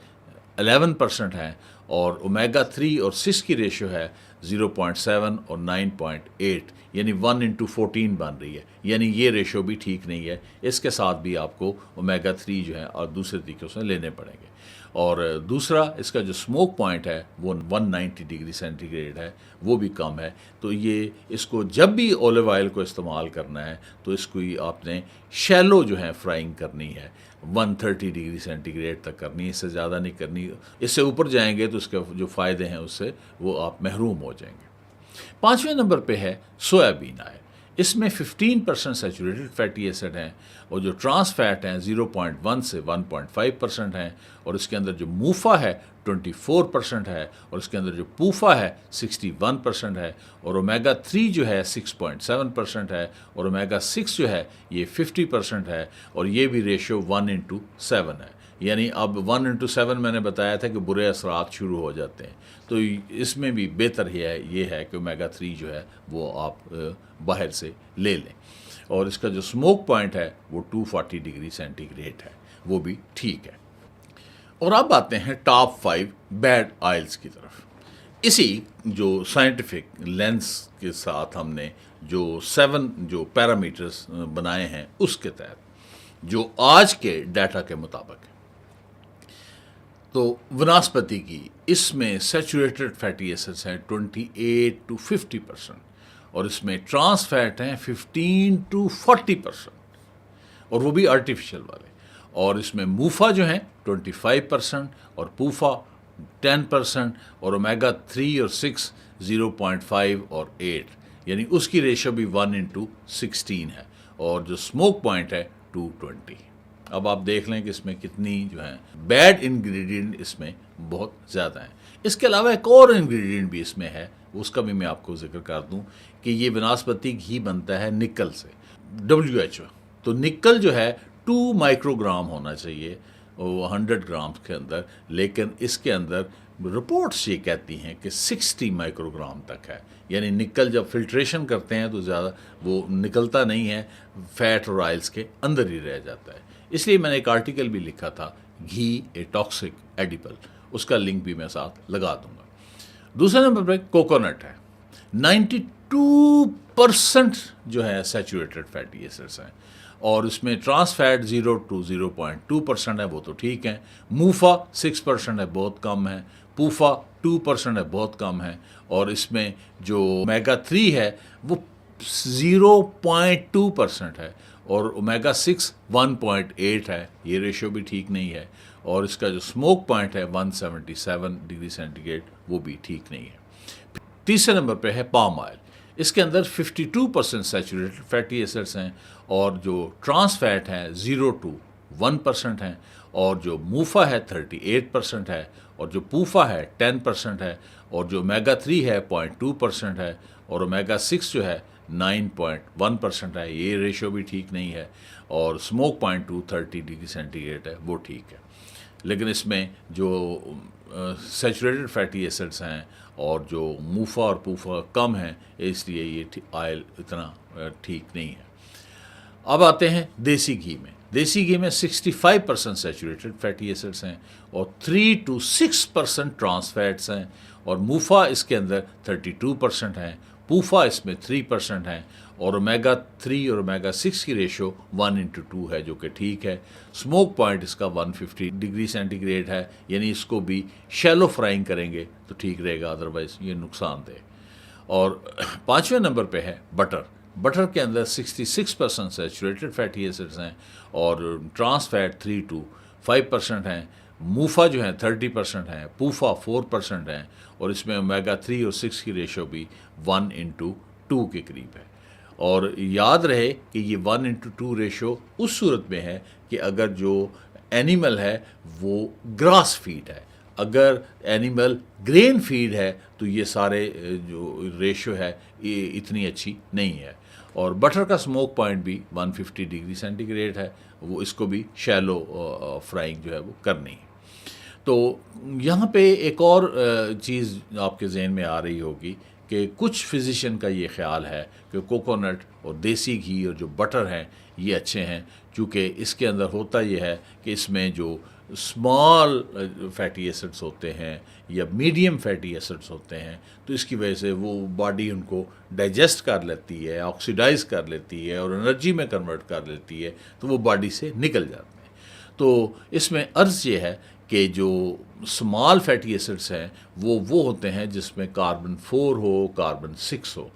11% है और ओमेगा 3 और 6 की रेशियो है 0.7 और 9.8, यानी 1:14 बन रही है, यानी ये रेशियो भी ठीक नहीं है। इसके साथ भी आपको ओमेगा 3 जो है और दूसरे तरीक़ों से लेने पड़ेंगे। और दूसरा इसका जो स्मोक पॉइंट है वो 190 डिग्री सेंटीग्रेड है, वो भी कम है। तो ये इसको जब भी ऑलिव ऑयल को इस्तेमाल करना है तो इसको ही आपने शैलो जो है फ्राइंग करनी है, 130 डिग्री सेंटीग्रेड तक करनी है, इससे ज़्यादा नहीं करनी। इससे ऊपर जाएंगे तो उसके जो फ़ायदे हैं उससे वो आप महरूम हो जाएंगे। पाँचवें नंबर पे है सोयाबीन ऑयल। इसमें 15% सैचुरेटेड फैटी एसिड हैं और जो ट्रांस फैट हैं 0.1 से 1.5% हैं और इसके अंदर जो मूफा है 24% है और इसके अंदर जो पूफा है 61% है और ओमेगा 3 जो है 6.7% है और ओमेगा 6 जो है ये 50% है और ये भी रेशियो 1:7 है। यानी अब 1:7 मैंने बताया था कि बुरे असरात शुरू हो जाते हैं, तो इसमें भी बेहतर ये है कि ओमेगा 3 जो है वो आप बाहर से ले लें। और इसका जो स्मोक पॉइंट है वो 240 डिग्री सेंटीग्रेड है, वो भी ठीक है। और अब आते हैं टॉप 5 बैड ऑयल्स की तरफ। इसी जो साइंटिफिक लेंस के साथ हमने जो 7 जो पैरामीटर्स बनाए हैं उसके तहत जो आज के डाटा के मुताबिक है, तो वनस्पति की इसमें सैचुरेटेड फैटी एसिड्स हैं 28 to 50% और इसमें ट्रांस फैट हैं 15 to 40% और वो भी आर्टिफिशियल वाले। और इसमें मूफा जो हैं 25% और पूफा 10% और ओमेगा 3 और 6 0.5 और 8, यानी उसकी रेशियो भी 1:16 है और जो स्मोक पॉइंट है 220। अब आप देख लें कि इसमें कितनी जो है बैड इंग्रेडिएंट इसमें बहुत ज़्यादा हैं। इसके अलावा एक और इंग्रेडिएंट भी इसमें है, उसका भी मैं आपको जिक्र कर दूं कि ये वनस्पति घी बनता है निकल से, WHO। तो निकल जो है 2 माइक्रोग्राम होना चाहिए वो 100 ग्राम के अंदर, लेकिन इसके अंदर रिपोर्ट्स ये कहती हैं कि 60 माइक्रोग्राम तक है। यानी निकल जब फिल्ट्रेशन करते हैं तो ज़्यादा वो निकलता नहीं है, फैट और ऑयल्स के अंदर ही रह जाता है। इसलिए मैंने एक आर्टिकल भी लिखा था, घी ए टॉक्सिक एडिबल, उसका लिंक भी मैं साथ लगा दूंगा। दूसरे नंबर पर कोकोनट है, 92% जो है सैचुरेटेड फैटी एसिड्स हैं और इसमें ट्रांस फैट 0 to 0.2% है, वो तो ठीक है। मूफा 6% है, बहुत कम है। पूफा 2% है, बहुत कम है। और इसमें जो ओमेगा 3 है वो 0.2% है और ओमेगा 6 1.8 है, ये रेशियो भी ठीक नहीं है। और इसका जो स्मोक पॉइंट है 177 डिग्री सेंटीग्रेड, वो भी ठीक नहीं है। तीसरे नंबर पे है पाम ऑयल। इसके अंदर 52% सैचुरेटेड फैटी एसिड्स हैं और जो ट्रांस फैट है 0 to 1% है और जो मूफा है 38% है और जो पूफा है 10% है और जो ओमेगा 3 है 0.2% है और ओमेगा 6 जो है 9.1% है, ये रेशियो भी ठीक नहीं है। और स्मोक पॉइंट 230 डिग्री सेंटीग्रेड है, वो ठीक है। लेकिन इसमें जो सैचुरेटेड फैटी एसिड्स हैं और जो मूफा और पूफा कम है, इसलिए ये ऑयल इतना ठीक नहीं है। अब आते हैं देसी घी में। देसी घी में 65% सैचुरेटेड फैटी एसिड्स हैं और 3 to 6% ट्रांस फैट्स हैं और मूफा इसके अंदर 32% है, पूफा इसमें 3% है और ओमेगा 3 और ओमेगा 6 की रेशियो 1:2 है, जो कि ठीक है। स्मोक पॉइंट इसका 150 डिग्री सेंटीग्रेड है, यानी इसको भी शैलो फ्राइंग करेंगे तो ठीक रहेगा, अदरवाइज़ ये नुकसानदेह। और 5वें नंबर पे है बटर, बटर के अंदर 66% सैचुरेटेड फैटी एसिड्स हैं और ट्रांस फैट 3 to 5% हैं। मूफा जो है 30% है, पूफा 4% है और इसमें ओमेगा 3 और 6 की रेशो भी 1:2 के करीब है। और याद रहे कि ये 1:2 रेशो उस सूरत में है कि अगर जो एनिमल है वो ग्रास फीड है। अगर एनिमल ग्रेन फीड है तो ये सारे जो रेशो है ये इतनी अच्छी नहीं है। और बटर का स्मोक पॉइंट भी 150 डिग्री सेंटीग्रेड है, वो इसको भी शैलो फ्राइंग जो है वो करनी है। तो यहाँ पे एक और चीज़ आपके जहन में आ रही होगी कि कुछ फिजिशियन का ये ख्याल है कि कोकोनट और देसी घी और जो बटर हैं ये अच्छे हैं, क्योंकि इसके अंदर होता ये है कि इसमें जो स्मॉल फैटी एसिड्स होते हैं या मीडियम फैटी एसिड्स होते हैं तो इसकी वजह से वो बॉडी उनको डाइजेस्ट कर लेती है, ऑक्सीडाइज कर लेती है और एनर्जी में कन्वर्ट कर लेती है, तो वो बॉडी से निकल जाते हैं। तो इसमें अर्ज़ ये है कि जो स्मॉल फैटी एसिड्स हैं वो होते हैं जिसमें कार्बन 4 हो, कार्बन 6 हो।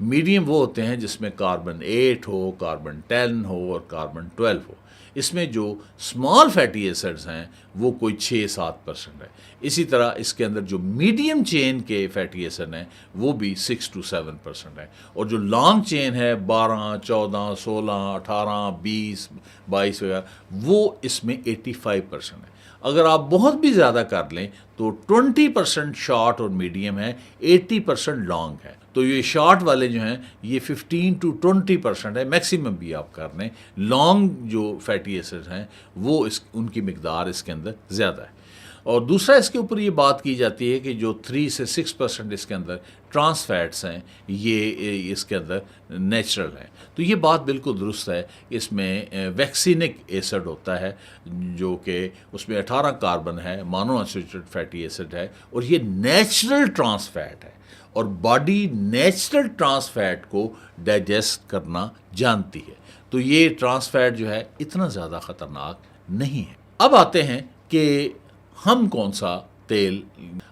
मीडियम वो होते हैं जिसमें कार्बन 8 हो, कार्बन 10 हो और कार्बन 12 हो। इसमें जो स्मॉल फैटी एसिड्स हैं वो कोई 6-7% है। इसी तरह इसके अंदर जो मीडियम चेन के फैटी एसिड हैं वो भी 6 to 7% है और जो लॉन्ग चेन है 12, 14, 16, 18, 20, 22 वगैरह वो इसमें 85% है। अगर आप बहुत भी ज़्यादा कर लें तो 20% शॉर्ट और मीडियम है, 80% लॉन्ग है। तो ये शॉर्ट वाले जो हैं ये 15 to 20% है, मैक्सिमम भी आप कर लें। लॉन्ग जो फैटी एसिड हैं वो उनकी मिकदार इसके अंदर ज़्यादा है। और दूसरा इसके ऊपर ये बात की जाती है कि जो 3 से 6% इसके अंदर ट्रांस फैट्स हैं ये इसके अंदर नेचुरल हैं। तो ये बात बिल्कुल दुरुस्त है। इसमें वैक्सीनिक एसिड होता है जो कि उसमें 18 कार्बन है, मोनोअनसैचुरेटेड फैटी एसिड है और ये नेचुरल ट्रांस फैट है और बॉडी नेचुरल ट्रांस फैट को डाइजेस्ट करना जानती है। तो ये ट्रांस फैट जो है इतना ज़्यादा ख़तरनाक नहीं है। अब आते हैं कि हम कौन सा तेल,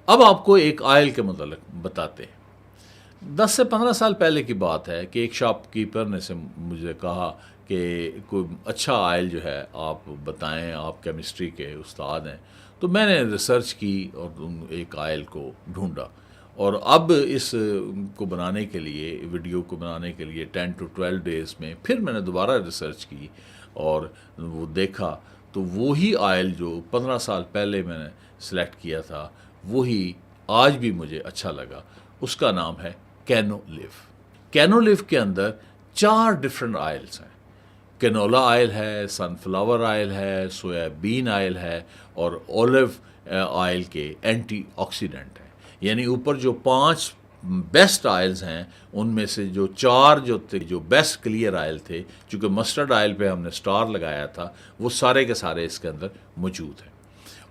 अब आपको एक आयल के मतलब बताते हैं। 10 से 15 साल पहले की बात है कि एक शॉपकीपर ने से मुझे कहा कि कोई अच्छा आयल जो है आप बताएं, आप केमिस्ट्री के उस्ताद हैं। तो मैंने रिसर्च की और एक आयल को ढूंढा और अब इस को बनाने के लिए, वीडियो को बनाने के लिए 10 to 12 डेज़ में फिर मैंने दोबारा रिसर्च की और वो देखा तो वही आयल जो 15 साल पहले मैंने सेलेक्ट किया था वही आज भी मुझे अच्छा लगा। उसका नाम है कैनोलिव। कैनोलिव के अंदर 4 डिफरेंट आयल्स हैं। कैनोला आयल है, सनफ्लावर आयल है, सोयाबीन आयल है और ऑलिव आयल के एंटीऑक्सीडेंट हैं। यानी ऊपर जो 5 बेस्ट आयल्स हैं उनमें से जो 4 जो थे, जो बेस्ट क्लियर आयल थे, चूँकि मस्टर्ड आयल पे हमने स्टार लगाया था, वो सारे के सारे इसके अंदर मौजूद हैं।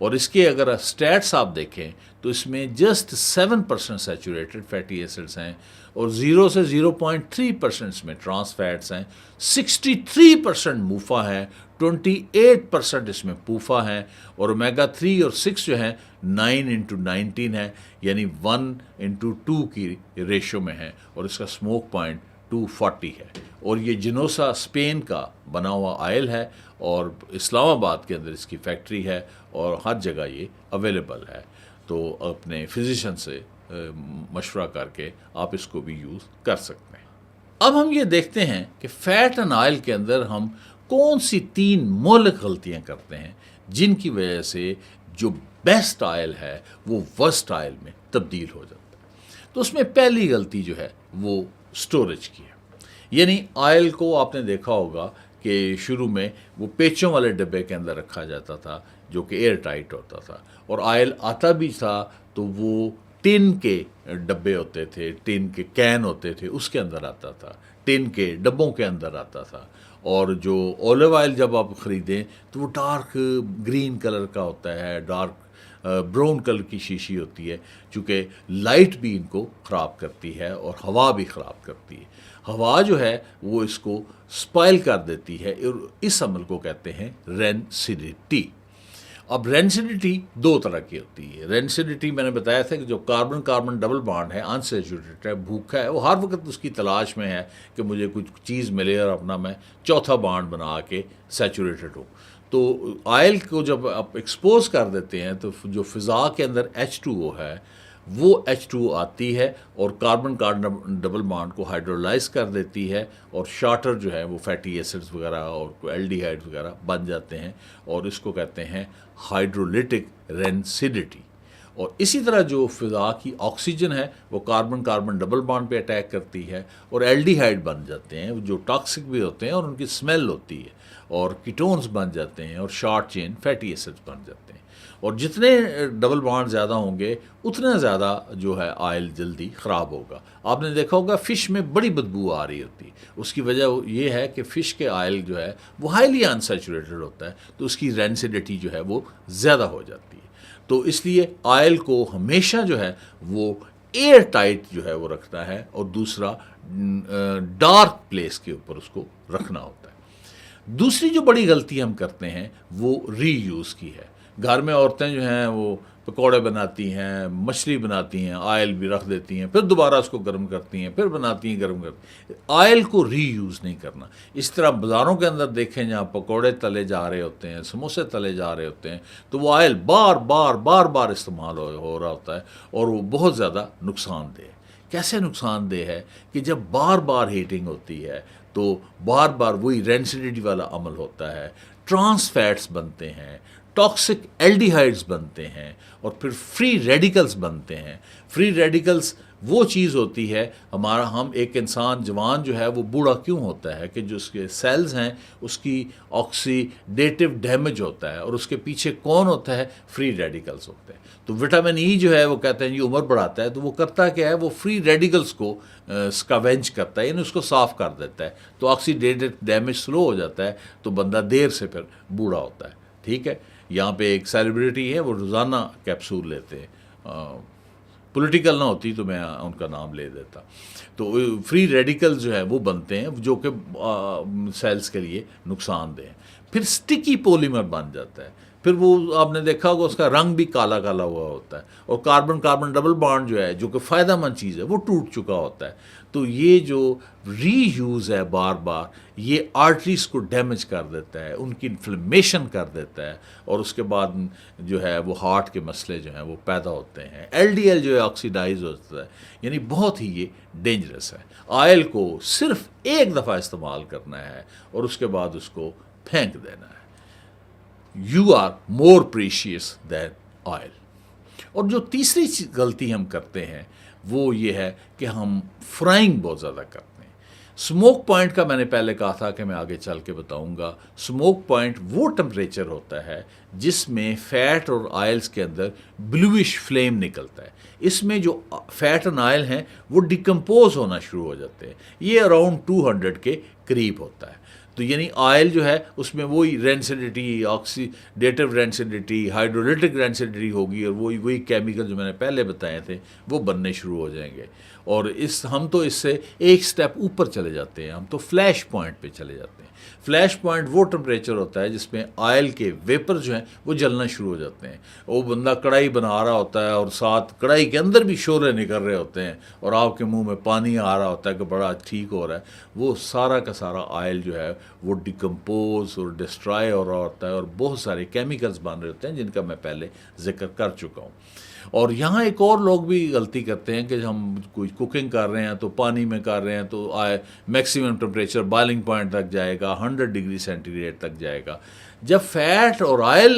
और इसके अगर स्टैट्स आप देखें तो इसमें जस्ट 7% सैचुरेटेड फैटी एसिड्स हैं और 0 से 0.3% इसमें ट्रांस फैट्स हैं, 63% मूफा है, 28% इसमें पूफा है और ओमेगा 3 और 6 जो हैं 9:19 है, यानी 1:2 की रेशो में है और इसका स्मोक पॉइंट 240 है। और ये जिनोसा स्पेन का बना हुआ आयल है और इस्लामाबाद के अंदर इसकी फैक्ट्री है और हर जगह ये अवेलेबल है। तो अपने फिजिशियन से मशवरा करके आप इसको भी यूज़ कर सकते हैं। अब हम ये देखते हैं कि फ़ैट एंड ऑयल के अंदर हम कौन सी 3 मौलिक गलतियाँ करते हैं जिनकी वजह से जो बेस्ट ऑयल है वो वर्स्ट ऑयल में तब्दील हो जाता है। तो उसमें पहली गलती जो है वो स्टोरेज की है। यानी ऑयल को आपने देखा होगा कि शुरू में वो पेचों वाले डब्बे के अंदर रखा जाता था जो कि एयर टाइट होता था और ऑयल आता भी था तो वो टिन के डब्बे होते थे, टिन के कैन होते थे, उसके अंदर आता था, टिन के डब्बों के अंदर आता था। और जो ऑलिव ऑयल जब आप ख़रीदें तो वो डार्क ग्रीन कलर का होता है, डार्क ब्राउन कलर की शीशी होती है, चूँकि लाइट भी इनको ख़राब करती है और हवा भी ख़राब करती है। हवा जो है वो इसको स्पॉइल कर देती है और इस अमल को कहते हैं रेनसिडिटी। अब रेंसिडिटी दो तरह की होती है। रेंसिडिटी मैंने बताया था कि जो कार्बन कार्बन डबल बॉन्ड है, अनसैचुरेटेड है, भूखा है, वो हर वक्त उसकी तलाश में है कि मुझे कुछ चीज़ मिले और अपना मैं चौथा बॉन्ड बना के सैचुरेटेड हूँ। तो ऑयल को जब आप एक्सपोज कर देते हैं तो जो फ़िज़ा के अंदर H2O है वो H2O आती है और कार्बन कार्बन डबल बॉन्ड को हाइड्रोलाइज कर देती है और शार्टर जो है वो फैटी एसिड्स वगैरह और एल्डिहाइड्स वगैरह बन जाते हैं और इसको कहते हैं हाइड्रोलिटिक रेंसिडिटी। और इसी तरह जो फ़िज़ा की ऑक्सीजन है वो कार्बन कार्बन डबल बॉन्ड पे अटैक करती है और एल्डिहाइड बन जाते हैं जो टॉक्सिक भी होते हैं और उनकी स्मेल होती है और कीटोन्स बन जाते हैं और शॉर्ट चेन फैटी एसिड्स बन जाते हैं। और जितने डबल बॉन्ड ज़्यादा होंगे उतना ज़्यादा जो है ऑयल जल्दी ख़राब होगा। आपने देखा होगा फ़िश में बड़ी बदबू आ रही होती है, उसकी वजह ये है कि फ़िश के ऑयल जो है वो हाईली अनसैचुरेटेड होता है, तो उसकी रेंसिडिटी जो है वो ज़्यादा हो जाती है। तो इसलिए ऑयल को हमेशा जो है वो एयर टाइट जो है वो रखना है और दूसरा डार्क प्लेस के ऊपर उसको रखना होता है। दूसरी जो बड़ी गलती हम करते हैं वो रीयूज़ की है। घर में औरतें जो हैं वो पकौड़े बनाती हैं, मछली बनाती हैं, ऑयल भी रख देती हैं, फिर दोबारा उसको गर्म करती हैं, फिर बनाती हैं, गर्म करती हैं। ऑयल को रीयूज़ नहीं करना। इस तरह बाज़ारों के अंदर देखें जहाँ पकौड़े तले जा रहे होते हैं, समोसे तले जा रहे होते हैं, तो वो ऑयल बार बार बार बार इस्तेमाल हो रहा होता है और वो बहुत ज़्यादा नुकसानदेह है। कैसे नुकसानदेह है कि जब बार बार हीटिंग होती है तो बार बार वही रेंसिडिटी वाला अमल होता है, ट्रांस फैट्स बनते हैं, टॉक्सिक एल्डिहाइड्स बनते हैं और फिर फ्री रेडिकल्स बनते हैं। फ्री रेडिकल्स वो चीज़ होती है हम एक इंसान जवान जो है वो बूढ़ा क्यों होता है कि जो उसके सेल्स हैं उसकी ऑक्सीडेटिव डैमेज होता है और उसके पीछे कौन होता है, फ्री रेडिकल्स होते हैं। तो विटामिन ई जो है वो कहते हैं ये उम्र बढ़ाता है, तो वो करता क्या है, वो फ्री रेडिकल्स को स्कवेंज करता है, यानी उसको साफ़ कर देता है, तो ऑक्सीडेटिव डैमेज स्लो हो जाता है, तो बंदा देर से फिर बूढ़ा होता है। ठीक है, यहाँ पे एक सेलिब्रिटी है वो रोज़ाना कैप्सूल लेते हैं, पॉलिटिकल ना होती तो मैं उनका नाम ले देता। तो फ्री रेडिकल्स जो है वो बनते हैं जो कि सेल्स के लिए नुकसानदेह हैं। फिर स्टिकी पॉलीमर बन जाता है, फिर वो आपने देखा होगा उसका रंग भी काला काला हुआ होता है और कार्बन कार्बन डबल बॉन्ड जो है जो कि फ़ायदेमंद चीज़ है वो टूट चुका होता है। तो ये जो रीयूज़ है बार बार ये आर्टरीज को डैमेज कर देता है, उनकी इन्फ्लेमेशन कर देता है और उसके बाद जो है वो हार्ट के मसले जो हैं वो पैदा होते हैं। एलडीएल जो है ऑक्सीडाइज होता है, यानी बहुत ही ये डेंजरस है। ऑयल को सिर्फ एक दफ़ा इस्तेमाल करना है और उसके बाद उसको फेंक देना है। You are more precious than oil. और जो तीसरी गलती हम करते हैं वो ये है कि हम फ्राइंग बहुत ज़्यादा करते हैं। स्मोक पॉइंट का मैंने पहले कहा था कि मैं आगे चल के बताऊंगा। स्मोक पॉइंट वो टेम्परेचर होता है जिसमें फ़ैट और ऑयल्स के अंदर ब्लूइश फ्लेम निकलता है। इसमें जो फ़ैट और ऑयल हैं वो डिकम्पोज होना शुरू हो जाते हैं। ये अराउंड 200 के करीब होता है। तो यानी ऑयल जो है उसमें वही rancidity, oxidative rancidity, hydrolytic rancidity होगी और वही केमिकल जो मैंने पहले बताए थे वो बनने शुरू हो जाएंगे। और हम तो इससे एक स्टेप ऊपर चले जाते हैं, हम तो फ्लैश पॉइंट पे चले जाते हैं। फ्लैश पॉइंट वो टेम्परेचर होता है जिसमें ऑयल के वेपर जो हैं वो जलना शुरू हो जाते हैं। वो बंदा कढ़ाई बना रहा होता है और साथ कढ़ाई के अंदर भी शोले निकल रहे होते हैं और आपके मुंह में पानी आ रहा होता है कि बड़ा ठीक हो रहा है। वो सारा का सारा ऑयल जो है वो डिकम्पोज और डिस्ट्रॉय हो रहा होता है और बहुत सारे केमिकल्स बन रहे होते हैं जिनका मैं पहले जिक्र कर चुका हूँ। और यहाँ एक और लोग भी गलती करते हैं कि हम कोई कुकिंग कर रहे हैं तो पानी में कर रहे हैं तो मैक्सिमम टेम्परेचर बॉइलिंग पॉइंट तक जाएगा, 100 डिग्री सेंटीग्रेड तक जाएगा। जब फैट और ऑयल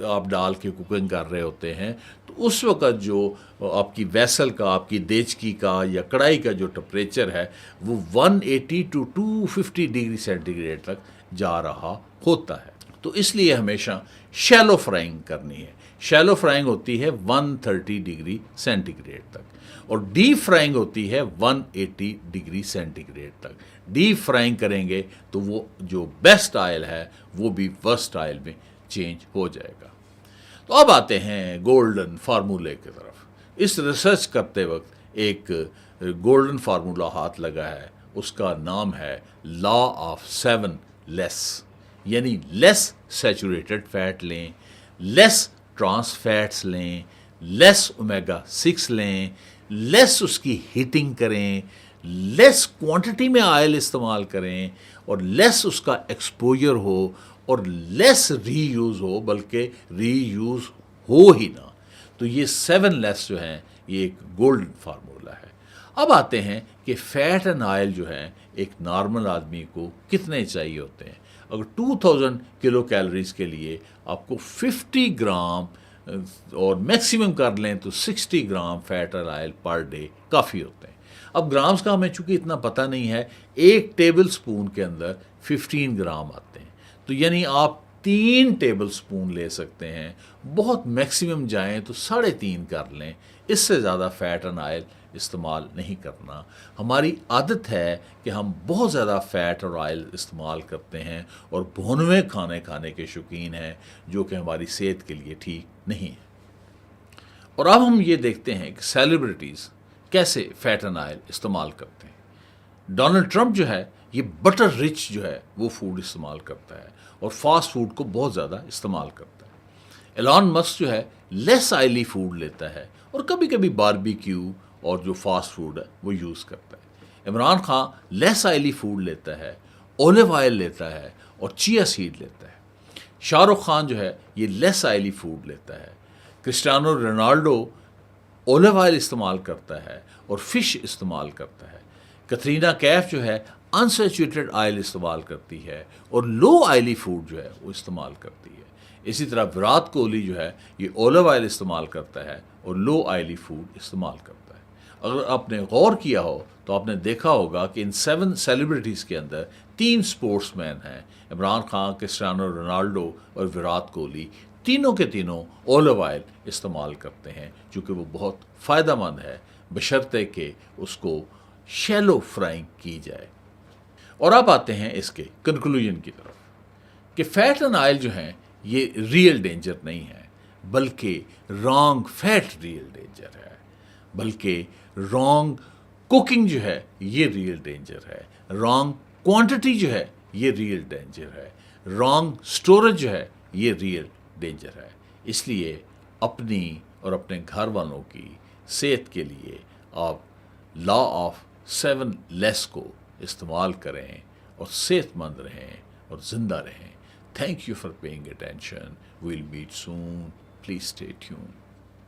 आप डाल के कुकिंग कर रहे होते हैं तो उस वक़्त जो आपकी वेसल का, आपकी देचकी का या कढ़ाई का जो टेम्परेचर है वो 180 टू 250 डिग्री सेंटीग्रेड तक जा रहा होता है। तो इसलिए हमेशा शैलो फ्राइंग करनी है। शैलो फ्राइंग होती है 130 डिग्री सेंटीग्रेड तक और डीप फ्राइंग होती है 180 डिग्री सेंटीग्रेड तक। डीप फ्राइंग करेंगे तो वो जो बेस्ट ऑयल है वो भी वर्स्ट ऑयल में चेंज हो जाएगा। तो अब आते हैं गोल्डन फार्मूले की तरफ। इस रिसर्च करते वक्त एक गोल्डन फार्मूला हाथ लगा है, उसका नाम है लॉ ऑफ 7 लेस, यानी लेस सैचुरेटेड फैट लें, लेस ट्रांस फैट्स लें, लेस ओमेगा 6 लें, लेस उसकी हीटिंग करें, लेस क्वांटिटी में ऑयल इस्तेमाल करें और लेस उसका एक्सपोजर हो और लेस रीयूज़ हो, बल्कि रीयूज़ हो ही ना। तो ये 7 लेस जो हैं ये एक गोल्डन फार्मूला है। अब आते हैं कि फ़ैट एंड ऑयल जो है एक नॉर्मल आदमी को कितने चाहिए होते हैं। अगर 2000 किलो कैलोरीज़ के लिए आपको 50 ग्राम और मैक्सिमम कर लें तो 60 ग्राम फैट और ऑयल पर डे काफ़ी होते हैं। अब ग्राम्स का हमें चूंकि इतना पता नहीं है, एक टेबल स्पून के अंदर 15 ग्राम आते हैं, तो यानी आप 3 टेबल स्पून ले सकते हैं। बहुत मैक्सिमम जाएं तो 3.5 कर लें, इससे ज़्यादा फ़ैट एंड ऑयल इस्तेमाल नहीं करना। हमारी आदत है कि हम बहुत ज़्यादा फ़ैट और ऑयल इस्तेमाल करते हैं और भुनवे खाने खाने के शौकीन हैं, जो कि हमारी सेहत के लिए ठीक नहीं है। और अब हम ये देखते हैं कि सेलिब्रिटीज़ कैसे फ़ैट एंड ऑयल इस्तेमाल करते हैं। डोनाल्ड ट्रंप जो है ये बटर रिच जो है वो फूड इस्तेमाल करता है और फास्ट फूड को बहुत ज़्यादा इस्तेमाल करता है। एलॉन मस्क जो है लेस ऑयली फूड लेता है और कभी कभी बारबेक्यू और जो फास्ट फूड है वो यूज़ करता है। Imran Khan less oily food लेता है, ओलिव ऑयल लेता है और चिया सीड लेता है। शाहरुख खान जो है ये लेस ऑयली फूड लेता है। क्रिस्टियानो रोनाल्डो ओलिव ऑयल इस्तेमाल करता है और फ़िश इस्तेमाल करता है। कैटरीना कैफ जो है अनसैचुरेटेड ऑयल इस्तेमाल करती है और लो ऑयली फूड जो है वो इस्तेमाल करती है। इसी तरह विराट कोहली जो है ये ओलिव ऑयल इस्तेमाल करता है और लो ऑयली फूड इस्तेमाल करता है। अगर आपने गौर किया हो तो आपने देखा होगा कि इन 7 सेलिब्रिटीज़ के अंदर 3 स्पोर्ट्समैन हैं, इमरान खान, क्रिस्टियानो रोनाल्डो और विराट कोहली। तीनों के तीनों ओलिव ऑयल इस्तेमाल करते हैं, चूँकि वो बहुत फ़ायदेमंद है बशर्ते कि उसको शैलो फ्राइंग की जाए। और अब आते हैं इसके कंक्लूजन की तरफ कि फ़ैट एंड ऑयल जो हैं ये रियल डेंजर नहीं है, बल्कि रॉन्ग फैट रियल डेंजर है, बल्कि रॉन्ग कुकिंग जो है ये रियल डेंजर है, रॉन्ग क्वांटिटी जो है ये रियल डेंजर है, रॉन्ग स्टोरेज जो है ये रियल डेंजर है। इसलिए अपनी और अपने घर वालों की सेहत के लिए आप लॉ ऑफ 7 लेस को इस्तेमाल करें और सेहतमंद रहें और ज़िंदा रहें। Thank you for paying attention. We'll meet soon. Please stay tuned.